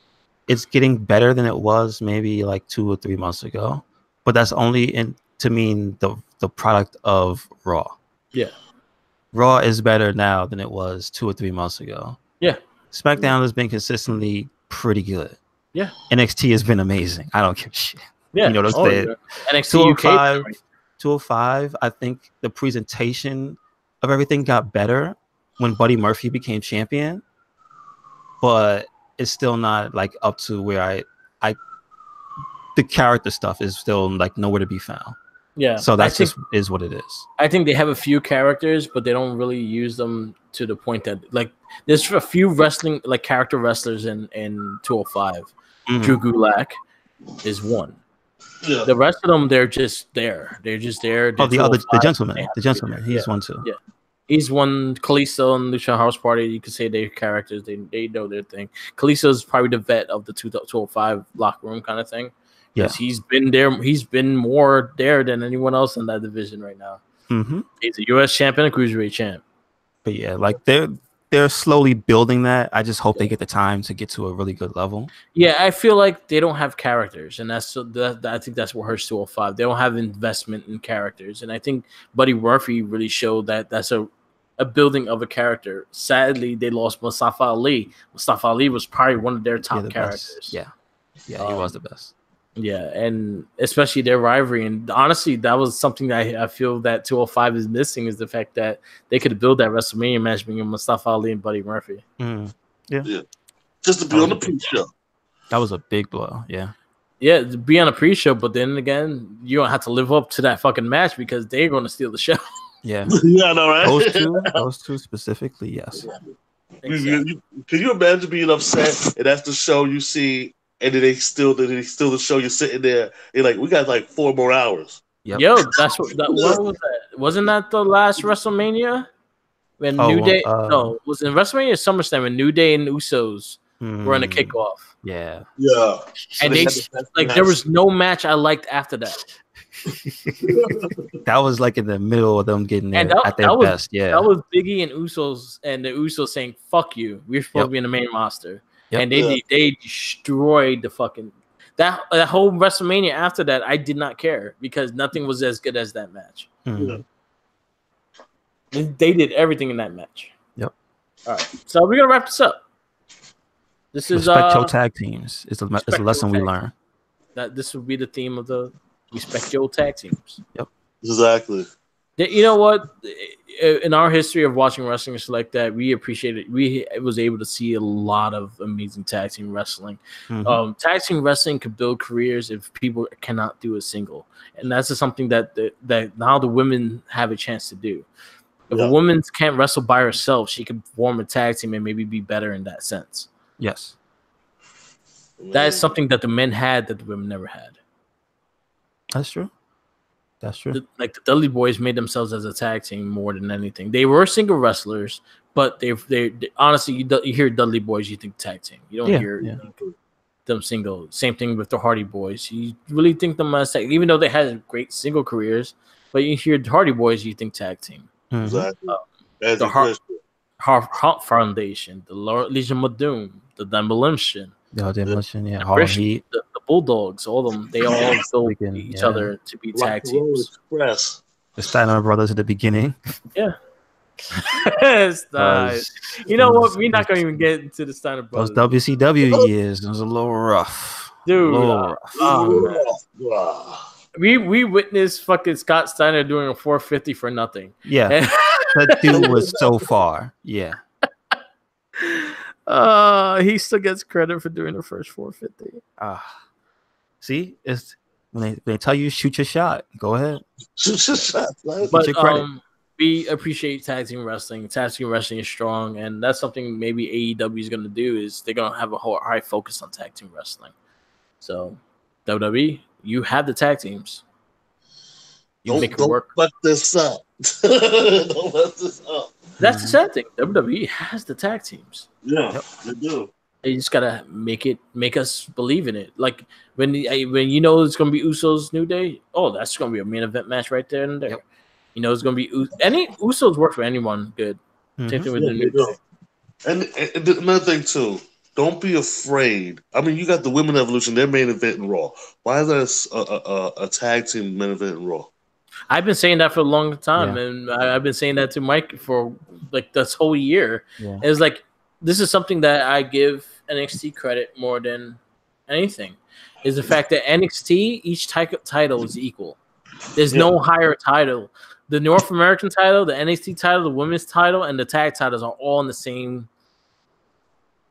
it's getting better than it was maybe like 2 or 3 months ago. But that's only to mean the product of Raw. Yeah. Raw is better now than it was 2 or 3 months ago. Yeah. SmackDown has been consistently pretty good. Yeah. NXT has been amazing. I don't give a shit. Yeah. You know what I'm saying? NXT 205, I think the presentation of everything got better when Buddy Murphy became champion. But it's still not up to where the character stuff is still nowhere to be found. Yeah. So that just is what it is. I think they have a few characters, but they don't really use them to the point that there's a few wrestling character wrestlers in 205. Mm-hmm. Drew Gulak is one. Yeah. The rest of them, they're just there. They're just there. The gentleman. He's one too. Yeah. He's one. Kalisto and Lucha House Party, you could say they're characters. They know their thing. Kalisto is probably the vet of the 205 locker room kind of thing. Yeah. because he's been there. He's been more there than anyone else in that division right now. Mm-hmm. He's a U.S. champion and cruiserweight champ. But yeah, like they're slowly building that. I just hope they get the time to get to a really good level. Yeah, I feel like they don't have characters, and I think that's what hurts 205. They don't have investment in characters, and I think Buddy Murphy really showed that that's a building of a character. Sadly, they lost Mustafa Ali. Mustafa Ali was probably one of their top characters. Best. Yeah, he was the best. Yeah, and especially their rivalry. And honestly, that was something that I feel that 205 is missing, is the fact that they could build that WrestleMania match between Mustafa Ali and Buddy Murphy. Yeah. Just to be on the pre-show. That was a big blow. Yeah, to be on a pre-show, but then again, you don't have to live up to that fucking match because they're going to steal the show. Yeah, yeah, I know, right? Those two specifically, yes. Exactly. Can you imagine being upset and that's the show you see, and then they still the show you're sitting there? You're like, we got like 4 more hours. Yep. Yo, what was that? Wasn't that the last WrestleMania? When New Day? No, it was in WrestleMania or SummerSlam when New Day and Usos were in the kickoff. Yeah. And they like there was no match I liked after that. That was like in the middle of them getting there at their best. Yeah, that was Biggie and Usos, and the Usos saying "fuck you." We're supposed to be in the main roster, and they destroyed the fucking that whole WrestleMania. After that, I did not care because nothing was as good as that match. They did everything in that match. Yep. All right, so we're gonna wrap this up. This is respect your tag teams. It's a lesson we learn. That this would be the theme of the respect your tag teams. Yep. Exactly. You know what? In our history of watching wrestling like that, we appreciated. We was able to see a lot of amazing tag team wrestling. Tag team wrestling could build careers if people cannot do a single, and that's just something that now the women have a chance to do. If a woman can't wrestle by herself, she can form a tag team and maybe be better in that sense. Yes. That is something that the men had that the women never had. That's true. Like the Dudley Boys made themselves as a tag team more than anything. They were single wrestlers, but they honestly, you hear Dudley Boys, you think tag team. You don't hear them single. Same thing with the Hardy Boys. You really think them as tag, even though they had great single careers. But you hear the Hardy Boys, you think tag team. Exactly. The Heart Foundation, the Legion of Doom, the Demolition. Hard Heat. The Bulldogs, all of them, they all build each other to be tag teams. Express. The Steiner brothers at the beginning. Yeah. It's nice. You know what? We're not going to even get into the Steiner brothers. Those WCW years, it was a little rough. Dude. Wow. We witnessed fucking Scott Steiner doing a 450 for nothing. Yeah. That dude was so far. Yeah. He still gets credit for doing the first 450. See, it's when they tell you shoot your shot, go ahead. Shoot your shot. But we appreciate tag team wrestling. Tag team wrestling is strong, and that's something maybe AEW is going to do. Is they're going to have a whole high focus on tag team wrestling. So WWE, you have the tag teams. You make it work. Don't fuck this up. Don't fuck this up. That's the sad thing. WWE has the tag teams. Yeah, they do. They just gotta make us believe in it. Like when you know it's gonna be Usos New Day. Oh, that's gonna be a main event match right there and there. Yep. You know it's gonna be any Usos work for anyone. Good. Same thing with the New Day. And another thing too. Don't be afraid. I mean, you got the Women Evolution. Their main event in Raw. Why is there a tag team main event in Raw? I've been saying that for a long time, and I've been saying that to Mike for like this whole year. Yeah. It's like this is something that I give NXT credit more than anything. Is the fact that NXT each title is equal. There's no higher title. The North American title, the NXT title, the women's title, and the tag titles are all in the same.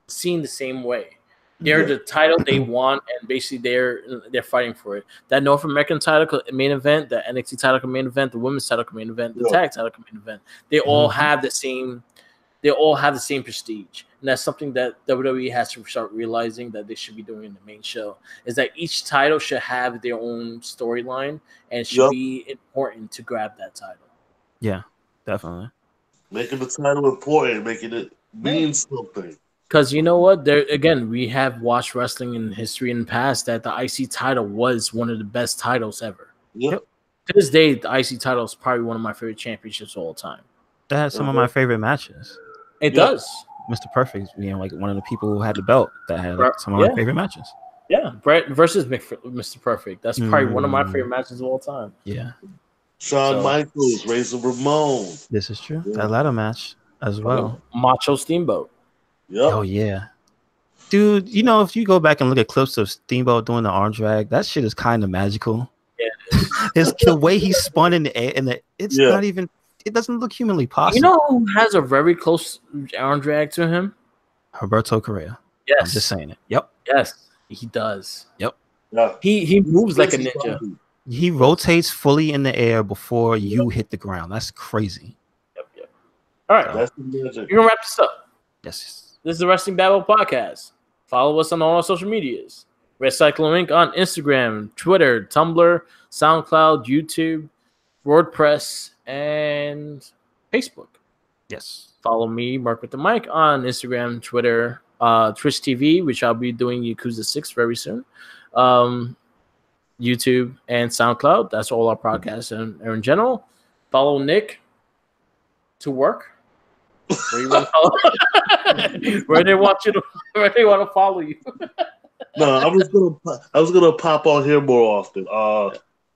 Seen the same way. They're the title they want, and basically they're fighting for it. That North American title main event, the NXT title main event, the women's title main event, the tag title main event. They all have the same. They all have the same prestige, and that's something that WWE has to start realizing that they should be doing in the main show. Is that each title should have their own storyline, and it should be important to grab that title. Yeah, definitely. Making the title important, making it mean something. Because you know what? There again, we have watched wrestling in history in the past that the IC title was one of the best titles ever. Yep. To this day, the IC title is probably one of my favorite championships of all time. That had some of my favorite matches. It does. Mr. Perfect being like one of the people who had the belt that had some of my favorite matches. Yeah, Brett versus Mr. Perfect. That's probably one of my favorite matches of all time. Yeah. Shawn Michaels, Razor Ramon. This is true. That ladder match as well. Macho Steamboat. Yep. Oh yeah. Dude, you know, if you go back and look at clips of Steamboat doing the arm drag, that shit is kind of magical. Yeah. It's the way he spun in the air, and it's not even. It doesn't look humanly possible. You know who has a very close arm drag to him? Roberto Correa. Yes. I'm just saying it. Yep. Yes, he does. Yep. Yeah. He moves like a ninja. He rotates fully in the air before you hit the ground. That's crazy. Yep. All right. That's the magic. We're gonna wrap this up. Yes. This is the Wrestling Babble podcast. Follow us on all our social medias. Red Cyclone Inc. on Instagram, Twitter, Tumblr, SoundCloud, YouTube, WordPress, and Facebook. Yes. Follow me, Mark with the Mic, on Instagram, Twitter, Twitch TV, which I'll be doing Yakuza 6 very soon. YouTube and SoundCloud. That's all our podcasts in general. Follow Nick to work. Where you want to follow? Where they want to follow you? No, I was gonna pop on here more often. I'm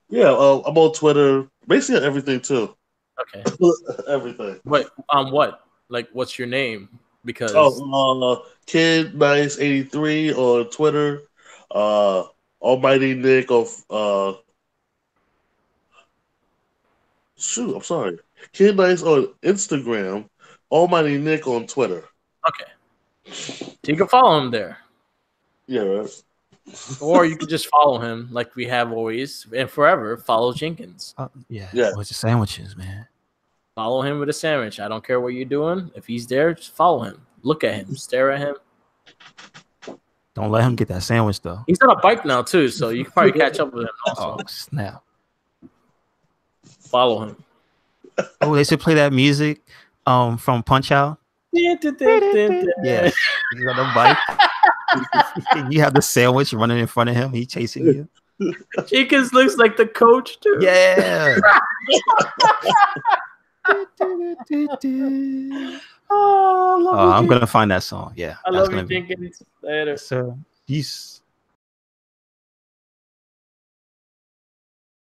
on Twitter, basically on everything too. Okay. Everything. Wait, what? Like, what's your name? Because Kid Nice 83 on Twitter. Almighty Nick of I'm sorry. Kid Nice on Instagram. Almighty Nick on Twitter. Okay. So you can follow him there. Yeah, right. Or you could just follow him like we have always and forever. Follow Jenkins. Yeah. What's the sandwiches, man? Follow him with a sandwich. I don't care what you're doing. If he's there, just follow him. Look at him. Stare at him. Don't let him get that sandwich, though. He's on a bike now, too, so you can probably catch up with him also. Oh, snap. Follow him. Oh, they should play that music from Punch Out. Yeah. He's on a bike. You have the sandwich running in front of him. He's chasing you. Jenkins looks like the coach, too. Yeah. I'm going to find that song. Yeah. I love you, Jenkins. Later. So, peace.